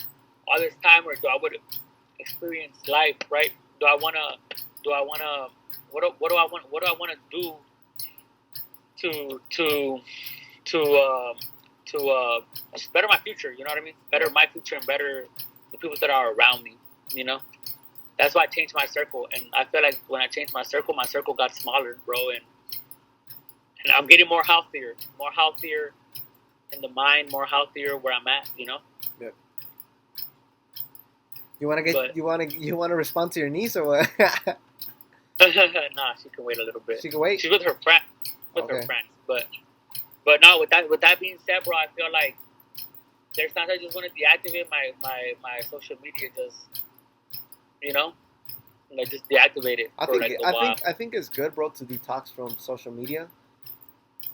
all this time, or do I want to experience life, right? Do I wanna what do I wanna do to to to just better my future? You know what I mean? Better my future and better the people that are around me. You know, that's why I changed my circle, and I feel like when I changed my circle got smaller, bro, and I'm getting more healthier in the mind, more healthier where I'm at. You know. Yeah. You want to respond to your niece or what? Nah, she can wait a little bit. She can wait. She's with her friend, her friends, but no. With that being said, bro, I feel like there's times I just want to deactivate my social media, just you know, like just deactivate it for like a while. I think it's good, bro, to detox from social media.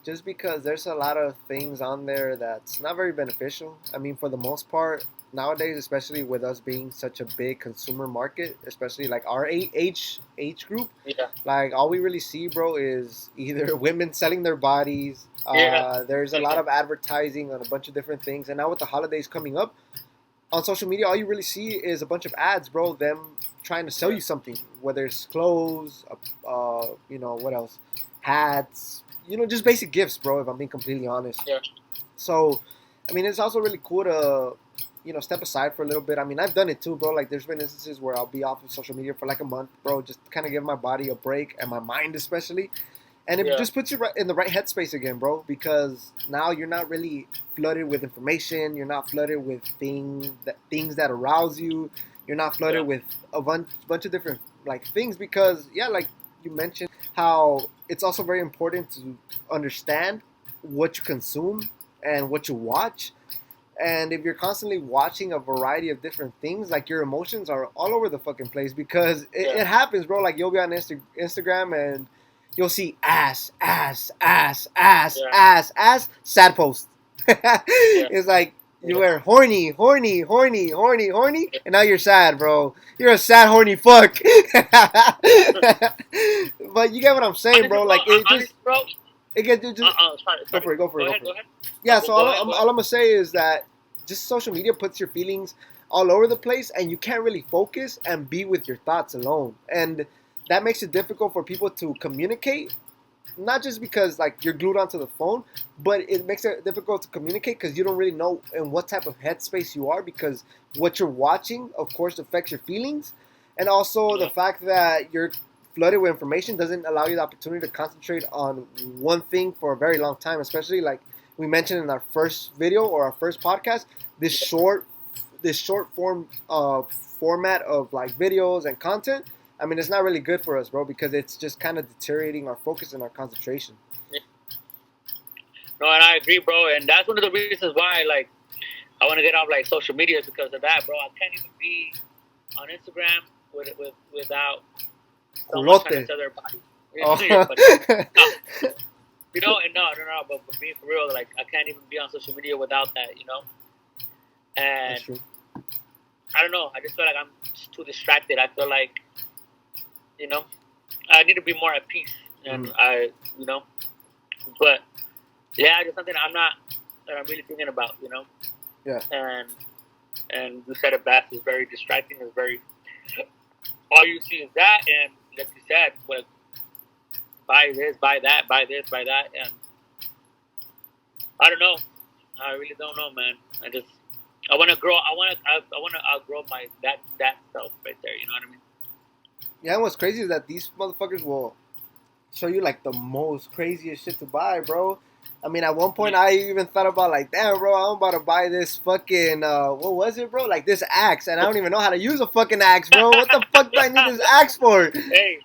Just because there's a lot of things on there that's not very beneficial. I mean, for the most part, nowadays, especially with us being such a big consumer market, especially like our age group, Yeah. like all we really see, bro, is either women selling their bodies. Yeah. There's a lot of advertising on a bunch of different things, and now with the holidays coming up, on social media, all you really see is a bunch of ads, bro. Them trying to sell you something, whether it's clothes, you know, what else, hats, you know, just basic gifts, bro. If I'm being completely honest. Yeah. So, I mean, it's also really cool to, you know, step aside for a little bit. I mean, I've done it too, bro. Like, there's been instances where I'll be off of social media for like a month, bro, just kind of give my body a break and my mind especially. And it just puts you right in the right headspace again, bro, because now you're not really flooded with information. You're not flooded with things that arouse you. You're not flooded with a bunch of different like things because, yeah, like you mentioned, how it's also very important to understand what you consume and what you watch. And if you're constantly watching a variety of different things, like your emotions are all over the fucking place because it happens, bro. Like you'll be on Instagram and you'll see ass, sad post. It's like you were horny, and now you're sad, bro. You're a sad, horny fuck. But you get what I'm saying, bro. Like it just, it gets just. Sorry. Go for it. Go ahead. Yeah. So all I'm gonna say is that just social media puts your feelings all over the place, and you can't really focus and be with your thoughts alone, and that makes it difficult for people to communicate. Not just because like you're glued onto the phone, but it makes it difficult to communicate because you don't really know in what type of headspace you are because what you're watching, of course, affects your feelings, and also the fact that you're flooded with information doesn't allow you the opportunity to concentrate on one thing for a very long time. Especially like we mentioned in our first video or our first podcast, this short form format of like videos and content. I mean, it's not really good for us, bro, because it's just kind of deteriorating our focus and our concentration. No, and I agree, bro. And that's one of the reasons why, like, I want to get off like social media because of that, bro. I can't even be on Instagram without someone trying to sell their body. You know, and no. But being for real, like, I can't even be on social media without that, you know. And that's true. I don't know. I just feel like I'm just too distracted. I feel like, you know, I need to be more at peace, and you know, but yeah, just something I'm really thinking about, you know. Yeah. And you said it best. It's very distracting. It's very all you see is that, and like you said, with buy this, buy that, buy this, buy that, and I don't know. I really don't know, man. I want to grow. I want to outgrow my that self right there. You know what I mean? Yeah, and what's crazy is that these motherfuckers will show you like the most craziest shit to buy, bro. I mean, at one point, I even thought about like, damn, bro, I'm about to buy this fucking, what was it, bro? Like this axe, and I don't even know how to use a fucking axe, bro. What the fuck do I need this axe for? Hey,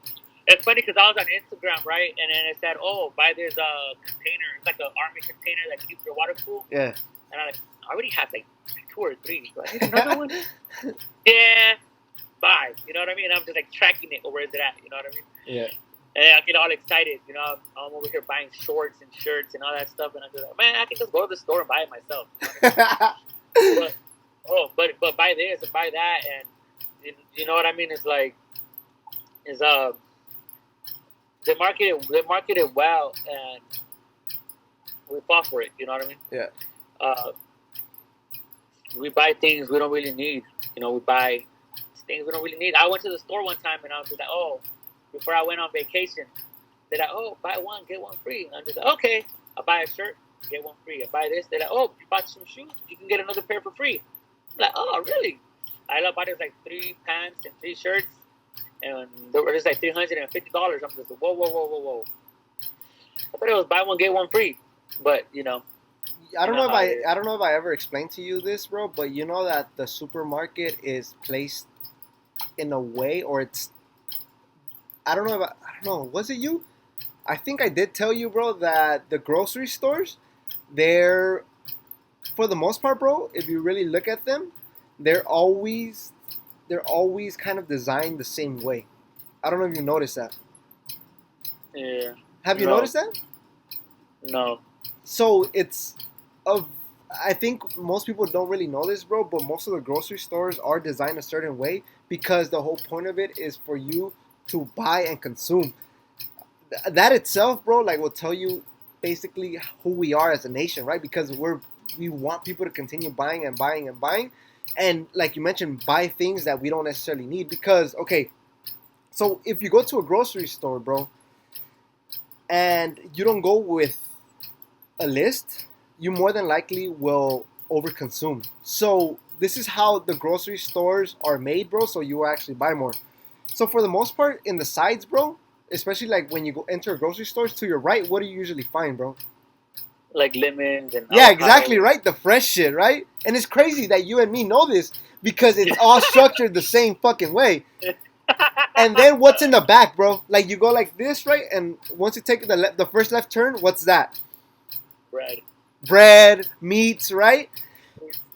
it's funny because I was on Instagram, right, and then it said, "Oh, buy this container. It's like an army container that keeps your water cool." Yeah. And I already have like 2 or 3. Do I need another one? Yeah, buy. You know what I mean? I'm just like tracking it. Or where is it at? You know what I mean? Yeah. And I get all excited. You know, I'm over here buying shorts and shirts and all that stuff, and I'm just like, man, I can just go to the store and buy it myself. You know but buy this and buy that, and you know what I mean? It's like, they market it well, and we fall for it. You know what I mean? Yeah. We buy things we don't really need. You know, we buy things we don't really need. I went to the store one time and I was just like, oh, before I went on vacation, they're like, oh, buy one, get one free. And I'm just like, okay. I buy a shirt, get one free. I buy this. They're like, oh, you bought some shoes, you can get another pair for free. I'm like, oh, really? I bought like 3 pants and 3 shirts, and they were just like $350. I'm just like, whoa. I thought it was buy one, get one free. But, you know. I don't know if I ever explained to you this, bro, but you know that the supermarket is placed in a way, or it's, I don't know, was it you? I think I did tell you, bro, that the grocery stores, they're, for the most part, bro, if you really look at them, they're always kind of designed the same way. I don't know if you noticed that. Yeah. Have you noticed that? No. So I think most people don't really know this, bro, but most of the grocery stores are designed a certain way because the whole point of it is for you to buy and consume. That itself, bro, like will tell you basically who we are as a nation, right? Because we want people to continue buying and buying and buying, and like you mentioned, buy things that we don't necessarily need. Because okay, so if you go to a grocery store, bro, and you don't go with a list, you more than likely will overconsume. So this is how the grocery stores are made, bro, so you will actually buy more. So for the most part, in the sides, bro, especially like when you go enter a grocery store, to your right, what do you usually find, bro? Like lemons and yeah, exactly, right? The fresh shit, right? And it's crazy that you and me know this because it's all structured the same fucking way. And then what's in the back, bro? Like you go like this, right? And once you take the first left turn, what's that? Bread, meats, right?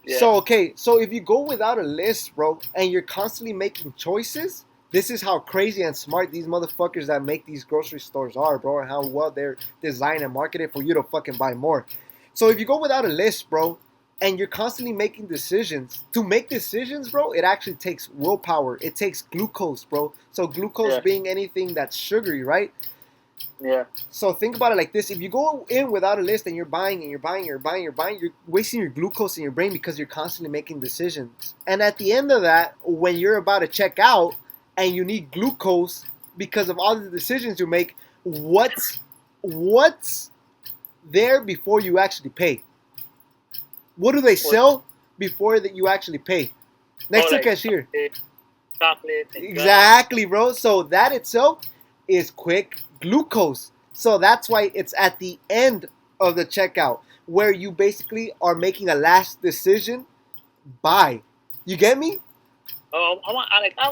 Yeah. So, okay, so if you go without a list, bro, and you're constantly making choices, this is how crazy and smart these motherfuckers that make these grocery stores are, bro, and how well they're designed and marketed for you to fucking buy more. So if you go without a list, bro, and you're constantly making decisions, to make decisions, bro, it actually takes willpower. It takes glucose, bro. So glucose being anything that's sugary, right? Yeah. So think about it like this. If you go in without a list and you're buying, you're wasting your glucose in your brain because you're constantly making decisions. And at the end of that, when you're about to check out and you need glucose because of all the decisions you make, what's there before you actually pay? What do they sell before that you actually pay? Next to cashier. Chocolate. Exactly, bro. So that itself is quick glucose. So that's why it's at the end of the checkout where you basically are making a last decision. Buy. You get me? Oh, I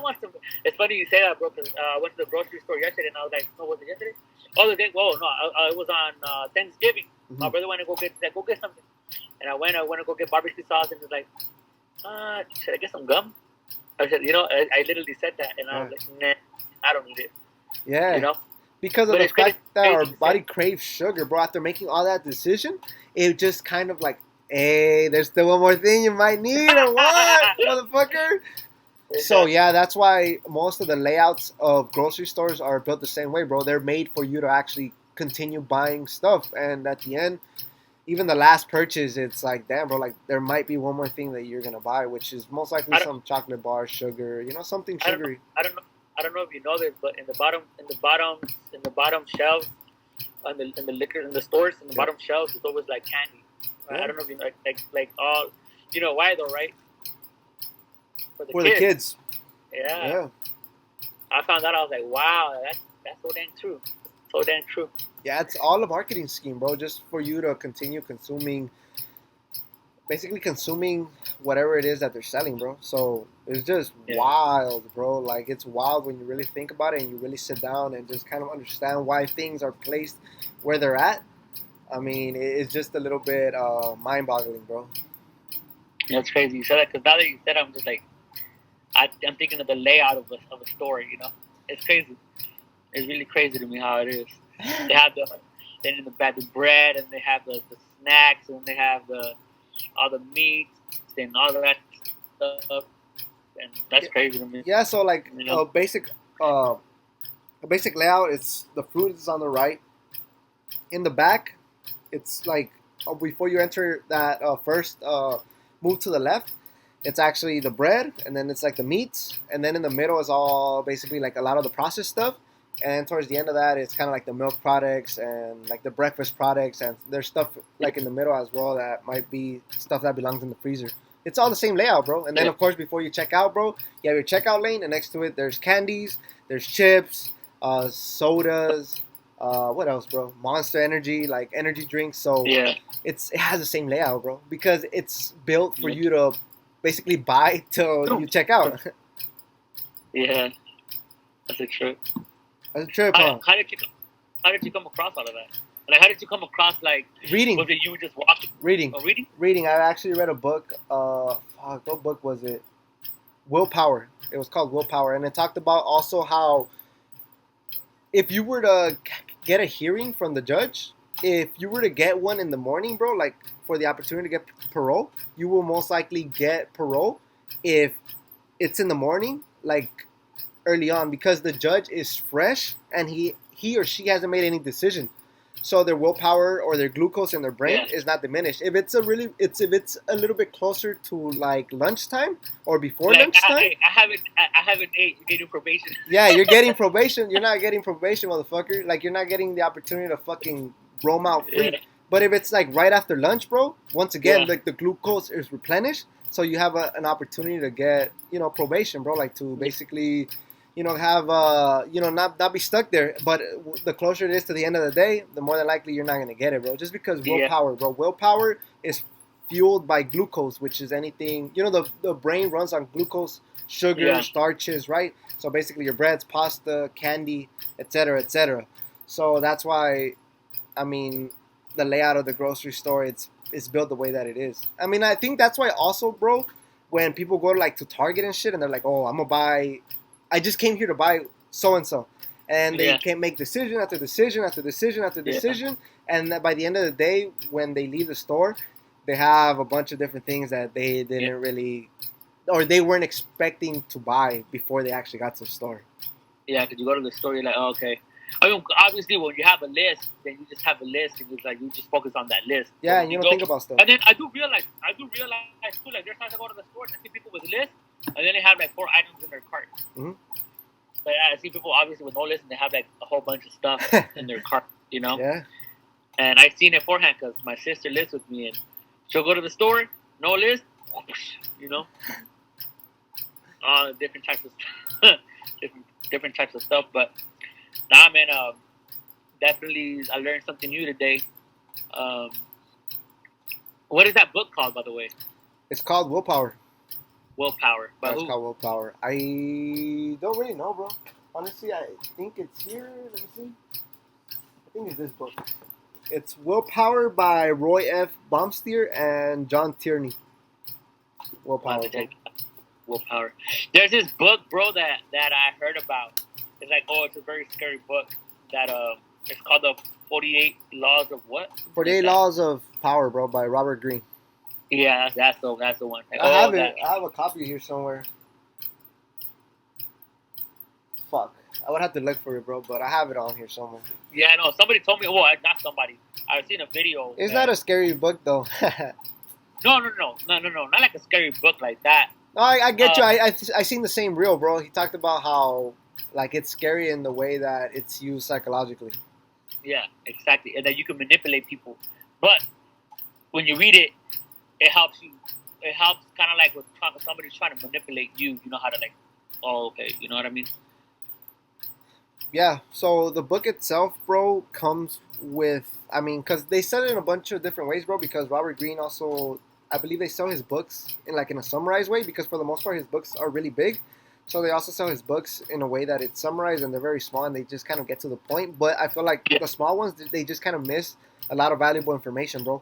want some. It's funny you say that, bro. Because I went to the grocery store yesterday, and I was like, "No, was it yesterday? Oh, the day. Whoa, no, it was on Thanksgiving. Mm-hmm. My brother went to go get something, and I went to go get barbecue sauce, and he was like, should I get some gum? I said, I literally said that, and I was like, nah, I don't need it. Yeah. You know. Because of the fact that our body craves sugar, bro. After making all that decision, it just kind of like, hey, there's still one more thing you might need or what, motherfucker? So, yeah, that's why most of the layouts of grocery stores are built the same way, bro. They're made for you to actually continue buying stuff. And at the end, even the last purchase, it's like, damn, bro, like there might be one more thing that you're going to buy, which is most likely some chocolate bar, sugar, something sugary. I don't know. I don't know if you know this, but in the bottom shelves, in the liquor in the stores, in the bottom shelves, it's always like candy. Right? I don't know if you know, like all, you know why though, right? For the kids. Yeah. I found out. I was like, wow, that's so dang true. So damn true. Yeah, it's all a marketing scheme, bro. Just for you to continue consuming, basically consuming whatever it is that they're selling, bro. So it's just wild, bro. Like, it's wild when you really think about it and you really sit down and just kind of understand why things are placed where they're at. I mean, it's just a little bit mind-boggling, bro. Yeah, it's crazy. You said that because now that you said it, I'm just like, I'm thinking of the layout of a store. You know, it's crazy. It's really crazy to me how it is. They have the bread, and they have the snacks, and they have all the meats and all that stuff, and that's crazy to me. Yeah, so like a basic layout. It's the fruit is on the right. In the back, it's like before you enter that first move to the left. It's actually the bread, and then it's like the meats, and then in the middle is all basically like a lot of the processed stuff. And towards the end of that, it's kind of like the milk products and like the breakfast products, and there's stuff like in the middle as well that might be stuff that belongs in the freezer. It's all the same layout, bro. And then of course, before you check out, bro, you have your checkout lane, and next to it, there's candies, there's chips, sodas. What else, bro? Monster Energy, like energy drinks. So it has the same layout, bro, because it's built for you to basically buy till you check out. Yeah, that's a trip. That's a trip, huh? How did you come across all of that? Like, how did you come across, like, reading? Was it you were just walking? Reading. Oh, reading? Reading. I actually read a book. What book was it? Willpower. It was called Willpower, and it talked about also how if you were to get a hearing from the judge, if you were to get one in the morning, bro, like for the opportunity to get parole, you will most likely get parole if it's in the morning, like early on, because the judge is fresh and he or she hasn't made any decision, so their willpower or their glucose in their brain is not diminished. If it's a little bit closer to like lunchtime or before lunchtime, I haven't ate. You're getting probation. Yeah, you're getting probation. You're not getting probation, motherfucker. Like, you're not getting the opportunity to fucking roam out free. Yeah. But if it's like right after lunch, bro, once again, like the glucose is replenished, so you have an opportunity to get, probation, bro. Like, to basically, have, not be stuck there. But the closer it is to the end of the day, the more than likely you're not going to get it, bro. Just because willpower, bro. Willpower is fueled by glucose, which is anything, the brain runs on glucose, sugar, starches, right? So basically your breads, pasta, candy, etc., etc. So that's why, I mean, the layout of the grocery store, it's built the way that it is. I mean, I think that's why also, bro, when people go to Target and shit, and they're like, oh, I just came here to buy so-and-so. And they can't make decision after decision after decision after decision. And by the end of the day, when they leave the store, they have a bunch of different things that they didn't really, or they weren't expecting to buy before they actually got to the store. Yeah, because you go to the store, you're like, oh, okay. I mean, obviously, when you have a list, then you just have a list, and it's like you just focus on that list. Yeah, and you don't think about stuff. And then I do realize too, like there's times I go to the store and I see people with lists, and then they have like 4 items in their cart. Mm-hmm. But I see people obviously with no list, and they have like a whole bunch of stuff in their cart, Yeah. And I've seen it beforehand because my sister lives with me, and she'll go to the store, no list, different types of stuff, different types of stuff. But nah, man, definitely I learned something new today. What is that book called, by the way? It's called Willpower. Willpower. It's called Willpower. I don't really know, bro. Honestly, I think it's here. Let me see. I think it's this book. It's Willpower by Roy F. Baumeister and John Tierney. Willpower. Willpower. There's this book, bro, that I heard about. It's like, it's a very scary book. That it's called the 48 Laws of what? 48 Laws of Power, bro, by Robert Greene. Yeah, that's the one. Like, I have it. I have a copy here somewhere. Fuck. I would have to look for it, bro, but I have it on here somewhere. Yeah, I know. Somebody told me. Well, not somebody. I've seen a video. It's not a scary book, though. No. Not like a scary book like that. No, I get you. I seen the same reel, bro. He talked about how Like it's scary in the way that it's used psychologically. Yeah, exactly, and that you can manipulate people. But when you read it, it helps you. It helps kind of like when somebody's trying to manipulate you. You know how to like, oh, okay, you know what I mean? Yeah. So the book itself, bro, comes with. I mean, because they sell it in a bunch of different ways, bro. Because Robert Greene also, I believe they sell his books in a summarized way. Because for the most part, his books are really big. So they also sell his books in a way that it's summarized and they're very small and they just kind of get to the point. But I feel like Yeah. the small ones, they just kind of miss a lot of valuable information, bro.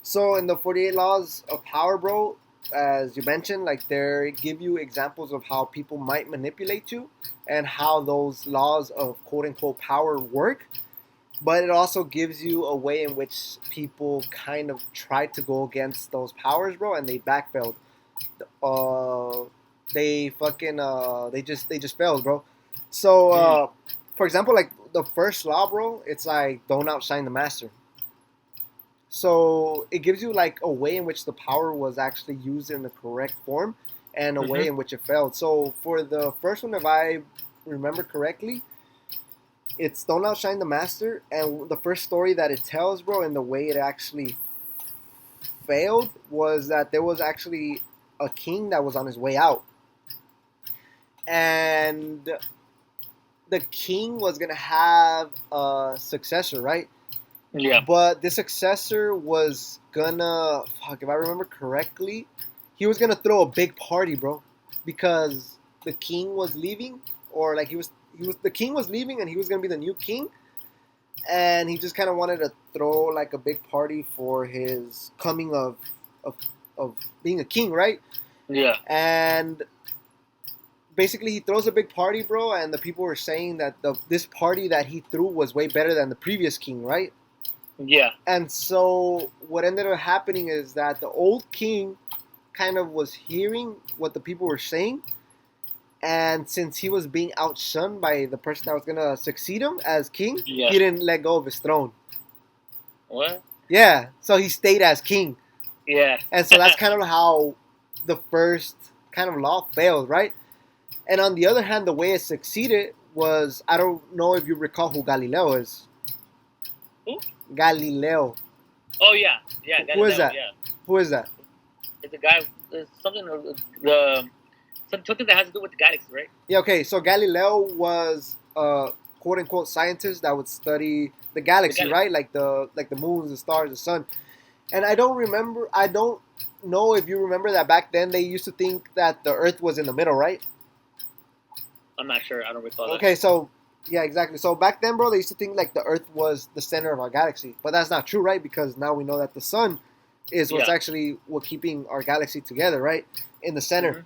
So in the 48 Laws of Power, bro, as you mentioned, like they give you examples of how people might manipulate you and how those laws of quote unquote power work. But it also gives you a way in which people kind of tried to go against those powers, bro, and they backfilled. Uh, they just failed, bro. So for example, like the first law, bro, it's like don't outshine the master. So it gives you like a way in which the power was actually used in the correct form and a way Mm-hmm. in which it failed. So for the first one, if I remember correctly, it's don't outshine the master. And the first story that it tells, bro, and the way it actually failed was that there was actually a king that was on his way out. And the king was going to have a successor, right? Yeah. But the successor was gonna, fuck, if I remember correctly, he was gonna throw a big party, bro, because the king was leaving, or like the king was leaving, and he was gonna be the new king, and he just kind of wanted to throw like a big party for his coming of of being a king, right? Yeah. And basically, he throws a big party, bro, and the people were saying that this party that he threw was way better than the previous king, right? Yeah. And so what ended up happening is that the old king kind of was hearing what the people were saying, and since he was being outshunned by the person that was gonna succeed him as king, Yeah. he didn't let go of his throne. What? Yeah, so he stayed as king, Yeah. and so that's kind of how the first kind of law failed, right? And on the other hand, the way it succeeded was, I don't know if you recall who Galileo is. Who? Galileo. Oh yeah. Yeah. Who is Galileo. that? Yeah. Who is that? It's a guy. It's something. Something that has to do with the galaxy, right? Yeah, okay. So Galileo was a quote unquote scientist that would study the The galaxy, galaxy. right? Like the moons, the stars, the sun. And I don't know if you remember that back then they used to think that the Earth was in the middle, right? I'm not sure. I don't recall that. Okay, so yeah, exactly. So back then, bro, they used to think like the Earth was the center of our galaxy, but that's not true, right? Because now we know that the sun is what's Yeah. actually what keeping our galaxy together, right? In the center. Mm-hmm.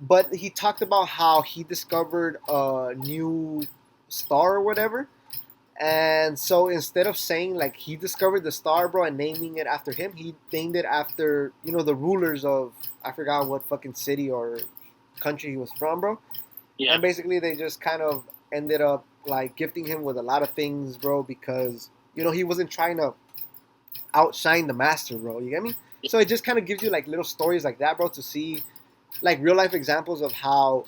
But he talked about how he discovered a new star or whatever. And so instead of saying like he discovered the star, bro, and naming it after him, he named it after, the rulers of, I forgot what fucking city or country he was from, bro. Yeah. And basically they just kind of ended up like gifting him with a lot of things, bro, because, he wasn't trying to outshine the master, bro. You get me? So it just kind of gives you like little stories like that, bro, to see like real life examples of how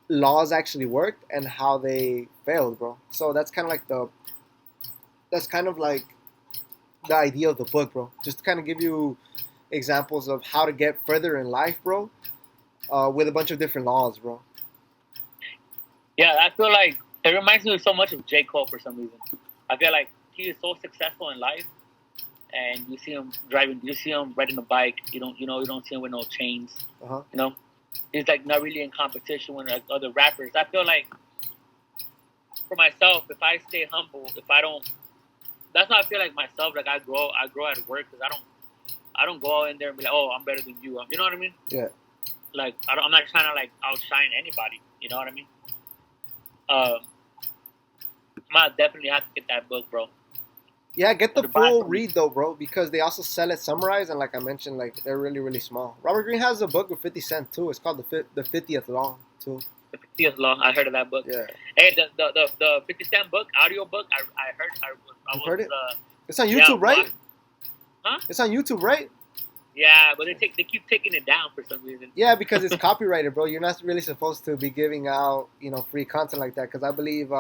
laws actually worked and how they failed, bro. So that's kind of like the idea of the book, bro. Just to kind of give you examples of how to get further in life, bro, with a bunch of different laws, bro. Yeah. I feel like it reminds me so much of J. Cole for some reason. I feel like he is so successful in life, and you see him driving. You see him riding a bike. You don't see him with no chains. Uh-huh. He's like not really in competition with like other rappers. I feel like for myself, if I stay humble, if I don't, that's how I feel like myself. Like I grow at work because I don't go in there and be like, oh, I'm better than you. You know what I mean? Yeah. Like I'm not trying to like outshine anybody. You know what I mean? I might definitely have to get that book, bro. Yeah, get the To buy full from me. read though, bro, because they also sell it summarized, and like I mentioned, like they're really, really small. Robert Greene has a book with 50 Cent too. It's called the 50th Law too. The 50th Law. I heard of that book. Yeah, Hey, the 50 Cent book, audio book. I you've was heard it. It's on yeah. YouTube, right? Huh? It's on YouTube, right? Yeah, but they keep taking it down for some reason. Yeah, because it's copyrighted, bro. You're not really supposed to be giving out, free content like that. Because I believe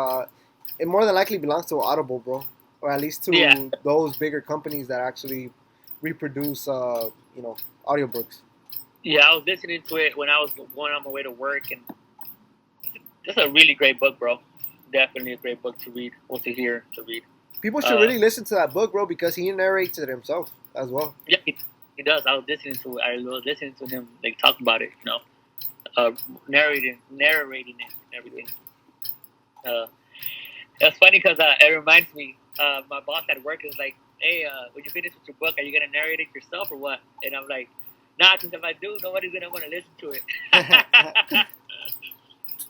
it more than likely belongs to Audible, bro, or at least Yeah, to those bigger companies that actually reproduce, audiobooks. yeah. I was listening to it when I was going on my way to work, and it's a really great book, bro. Definitely a great book to read or to hear to read. People should Uh, really listen to that book, bro, because he narrates it himself as well. yeah, he does. I was listening to him like talk about it. Narrating it and everything. Uh, it's funny because it reminds me. My boss at work is like, "Hey, when you finish with your book, are you gonna narrate it yourself or what?" And I'm like, "Nah, because if I do, nobody's gonna want to listen to it.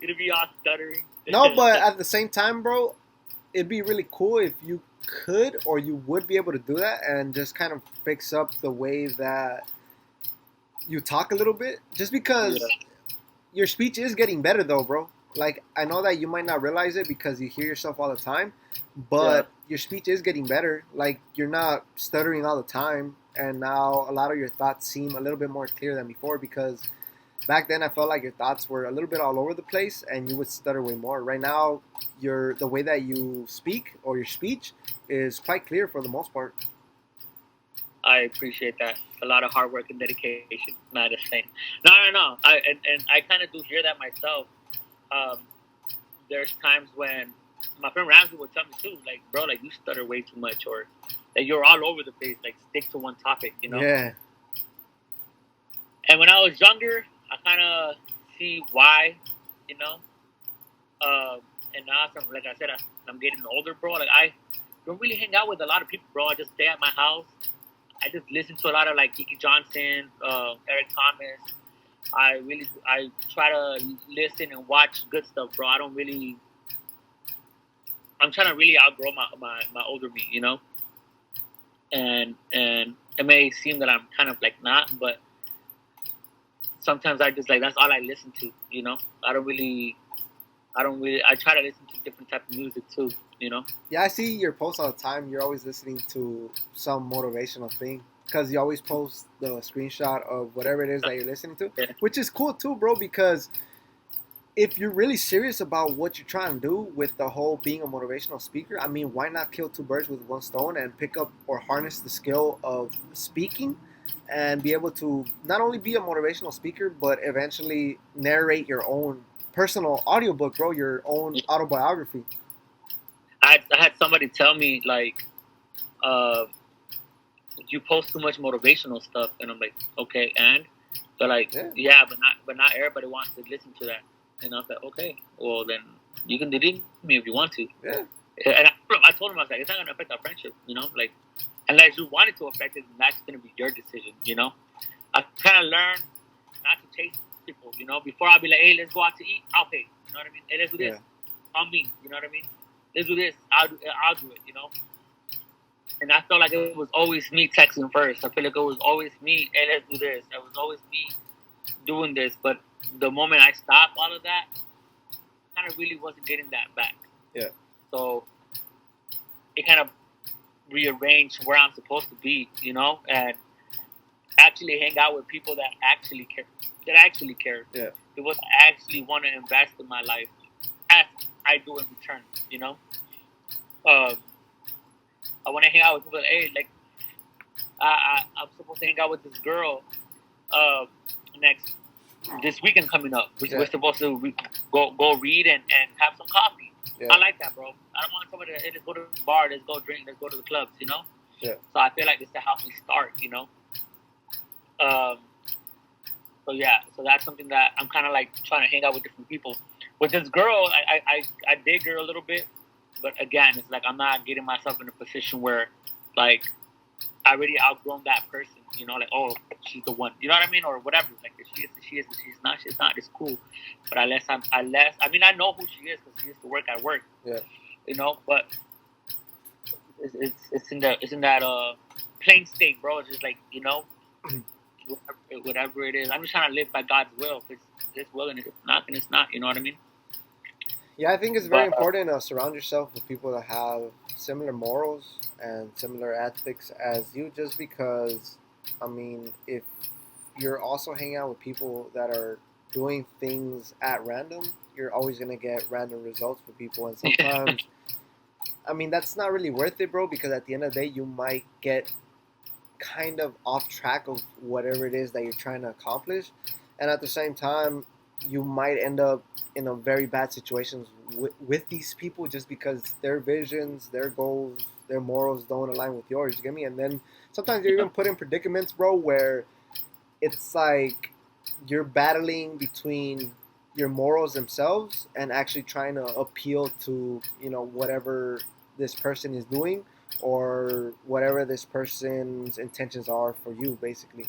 It'll be all stuttering." No, but at the same time, bro, it'd be really cool if you could or you would be able to do that and just kind of fix up the way that you talk a little bit. Just Yeah, because your speech is getting better, though, bro. Like, I know that you might not realize it because you hear yourself all the time, yeah. but your speech is getting better. Like, you're not stuttering all the time, and now a lot of your thoughts seem a little bit more clear than before because back then I felt like your thoughts were a little bit all over the place and you would stutter way more. Right now, the way that you speak or your speech is quite clear for the most part. I appreciate that. A lot of hard work and dedication. Not the same. No. And I kind of do hear that myself. Um, there's times when my friend Ramsey would tell me too, like, bro, like you stutter way too much, or like you're all over the place. Like, stick to one topic. Yeah, And when I was younger, I kind of see why, you know. And now, like I said, I'm getting older, bro. Like I don't really hang out with a lot of people, bro. I just stay at my house. I just listen to a lot of like Kiki Johnson, Eric Thomas. I try to listen and watch good stuff, bro. I don't really. I'm trying to really outgrow my older me. And it may seem that I'm kind of like not, but sometimes I just like that's all I listen to. I don't really. I try to listen to different type of music too. yeah. I see your posts all the time. You're always listening to some motivational thing because you always post the screenshot of whatever it is that you're listening to, Yeah. which is cool too, bro. Because if you're really serious about what you're trying to do with the whole being a motivational speaker, I mean, why not kill two birds with one stone and pick up or harness the skill of speaking and be able to not only be a motivational speaker, but eventually narrate your own personal audiobook, bro, your own autobiography. I had somebody tell me like, uh, you post too much motivational stuff, and I'm like, okay, and they're like, Yeah, yeah, but not everybody wants to listen to that, and I was like, okay, well then you can delete me if you want to, yeah, and I told him I was like, it's not gonna affect our friendship, like unless you want it to affect it, that's gonna be your decision. I kind of learned not to chase people. Before I'll be like, hey, let's go out to eat, I'll pay, you know what I mean? Hey, let's do this yeah, on me, you know what I mean? Let's do this, I'll do it. And I felt like it was always me texting first. I feel like it was always me, hey, let's do this. It was always me doing this. But the moment I stopped all of that, kind of really wasn't getting that back. yeah, So it kind of rearranged where I'm supposed to be, and actually hang out with people that actually care. yeah. People that actually want to invest in my life as I do in return. Um, I want to hang out with people that, hey, like, I'm supposed to hang out with this girl uh, next this weekend coming up. We're Yeah. supposed to go read and have some coffee. Yeah. I like that, bro. I don't want somebody to, hey, let's go to the bar, let's go drink, let's go to the clubs. Yeah. So I feel like it's to help me start. Um, so yeah, so that's something that I'm kind of like trying to hang out with different people. With this girl, I dig her a little bit, but again, it's like I'm not getting myself in a position where like I already outgrown that person. Like, oh, she's the one. You know what I mean, or whatever. Like, if she is, she is. If she's not, she's not. It's cool. But I mean, I know who she is because she used to work at work. Yeah. But it's in that plain state, bro. It's just like whatever it is. I'm just trying to live by God's will. If it's His will, and if it's not, then it's not. You know what I mean? Yeah, I think it's very But important to surround yourself with people that have similar morals and similar ethics as you, just because I mean, if you're also hanging out with people that are doing things at random, you're always gonna get random results with people, and sometimes, I mean, that's not really worth it, bro. Because at the end of the day, you might get kind of off track of whatever it is that you're trying to accomplish, and at the same time, you might end up in a very bad situations with these people just because their visions, their goals, their morals don't align with yours. You get me? And then sometimes you're Yeah. even put in predicaments, bro, where it's like you're battling between your morals themselves and actually trying to appeal to whatever this person is doing or whatever this person's intentions are for you, basically.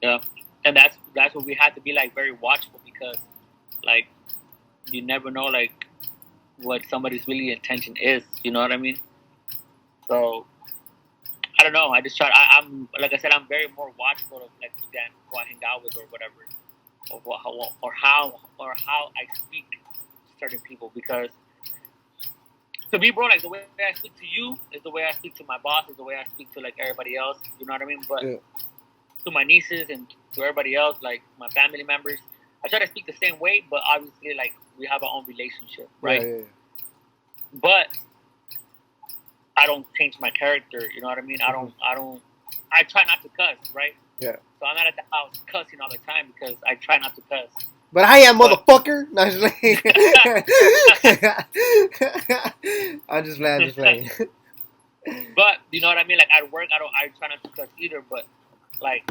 Yeah. And that's what we have to be like very watchful because like you never know like what somebody's really intention is. You know what I mean? So I don't know. I just try. I'm like I said. I'm very more watchful of like again who I hang out with or whatever, or how I speak to certain people because to me, bro, like the way I speak to you is the way I speak to my boss, is the way I speak to like everybody else. You know what I mean? But Yeah. to my nieces and to everybody else, like my family members, I try to speak the same way. But obviously, like we have our own relationship, right? Yeah, yeah, But I don't change my character. You know what I mean? I try not to cuss, right? yeah. So I'm not at the house cussing all the time because I try not to cuss. But I am, But motherfucker. No, I'm just playing. I'm just playing. I'm just playing. but you know what I mean? Like at work, I try not to cuss either. But like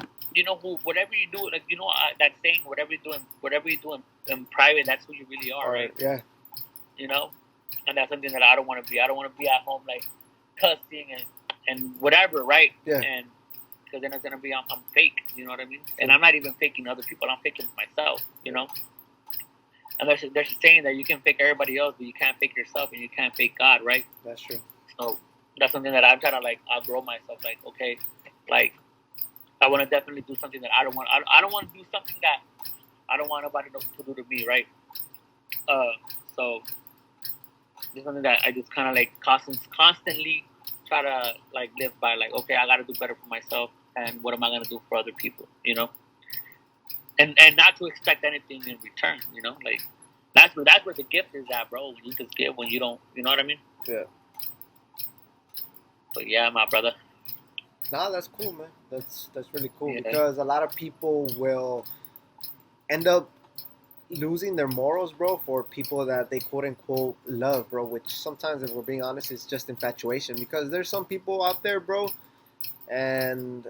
whatever you do, like that saying, whatever you do in private, that's who you really are, right? Yeah. You know, and that's something that I don't want to be. I don't want to be at home like cussing and whatever, right? Yeah. And because then it's gonna be I'm fake. You know what I mean? And I'm not even faking other people. I'm faking myself. You know. And there's a saying that you can fake everybody else, but you can't fake yourself, and you can't fake God, right? That's true. So that's something that I'm trying to like outgrow myself. Like, okay, like I want to definitely do something that I don't want. I don't want to do something that I don't want nobody to do to me, right? So it's something that I just kind of like constantly try to like live by. Like, okay, I got to do better for myself, and what am I gonna do for other people? You know, and not to expect anything in return. You know, like that's where the gift is at, bro. When you just give when you don't. You know what I mean? Yeah. But yeah, my brother. Nah, that's cool, man. That's really cool Yeah. because a lot of people will end up losing their morals, bro, for people that they quote unquote love, bro. Which sometimes, if we're being honest, is just infatuation. Because there's some people out there, bro, and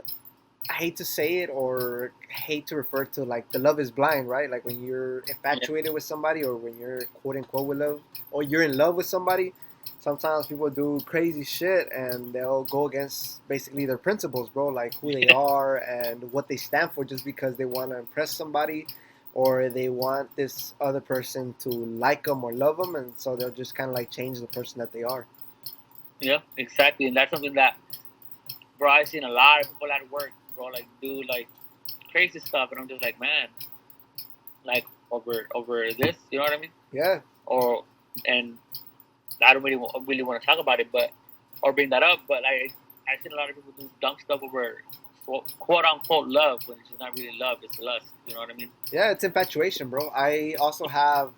I hate to say it or hate to refer to like the love is blind, right? Like when you're infatuated with somebody or when you're quote unquote with love or you're in love with somebody, sometimes people do crazy shit and they'll go against basically their principles, bro, like who they are and what they stand for just because they want to impress somebody or they want this other person to like them or love them, and so they'll just kind of like change the person that they are. Yeah, exactly, and that's something that, bro, I've seen a lot of people at work, bro, like do like crazy stuff, and I'm just like, man, like over this, you know what I mean? Yeah. Or and I don't really want to talk about it, but or bring that up, but I've seen a lot of people do dumb stuff over quote unquote love when it's just not really love, it's lust. You know what I mean? Yeah, it's infatuation, bro. I also have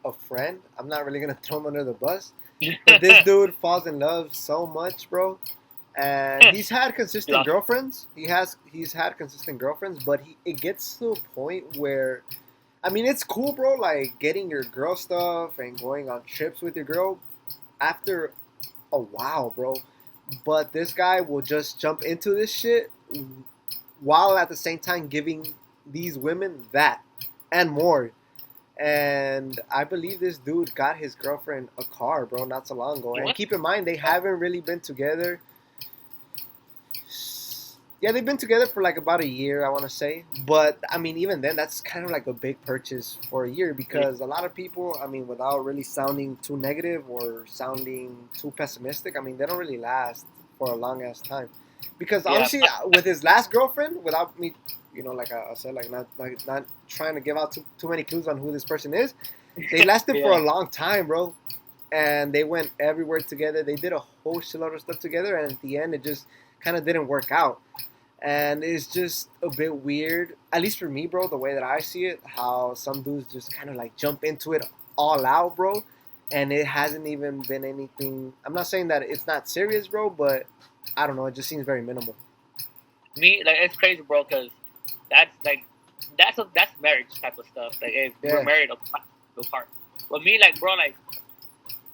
a friend. I'm not really gonna throw him under the bus, but this dude falls in love so much, bro. And he's had consistent girlfriends. He's had consistent girlfriends, but it gets to a point where, I mean, it's cool, bro. Like getting your girl stuff and going on trips with your girl after a while, bro. But this guy will just jump into this shit while at the same time giving these women that and more. And I believe this dude got his girlfriend a car, bro, not so long ago. And keep in mind, they haven't really been together. Yeah, they've been together for like about a year, I want to say. But, I mean, even then, that's kind of like a big purchase for a year because a lot of people, I mean, without really sounding too negative or sounding too pessimistic, I mean, they don't really last for a long ass time. Because honestly, with his last girlfriend, without me, like I said, like not trying to give out too many clues on who this person is, they lasted for a long time, bro. And they went everywhere together. They did a whole shitload of stuff together, and at the end, it just kind of didn't work out. And it's just a bit weird, at least for me, bro, the way that I see it, how some dudes just kind of like jump into it all out, bro. And it hasn't even been anything. I'm not saying that it's not serious, bro, but I don't know. It just seems very minimal. Me, like, it's crazy, bro, because that's like that's marriage type of stuff. Like, if we're Yeah. married, apart. But me, like, bro, like,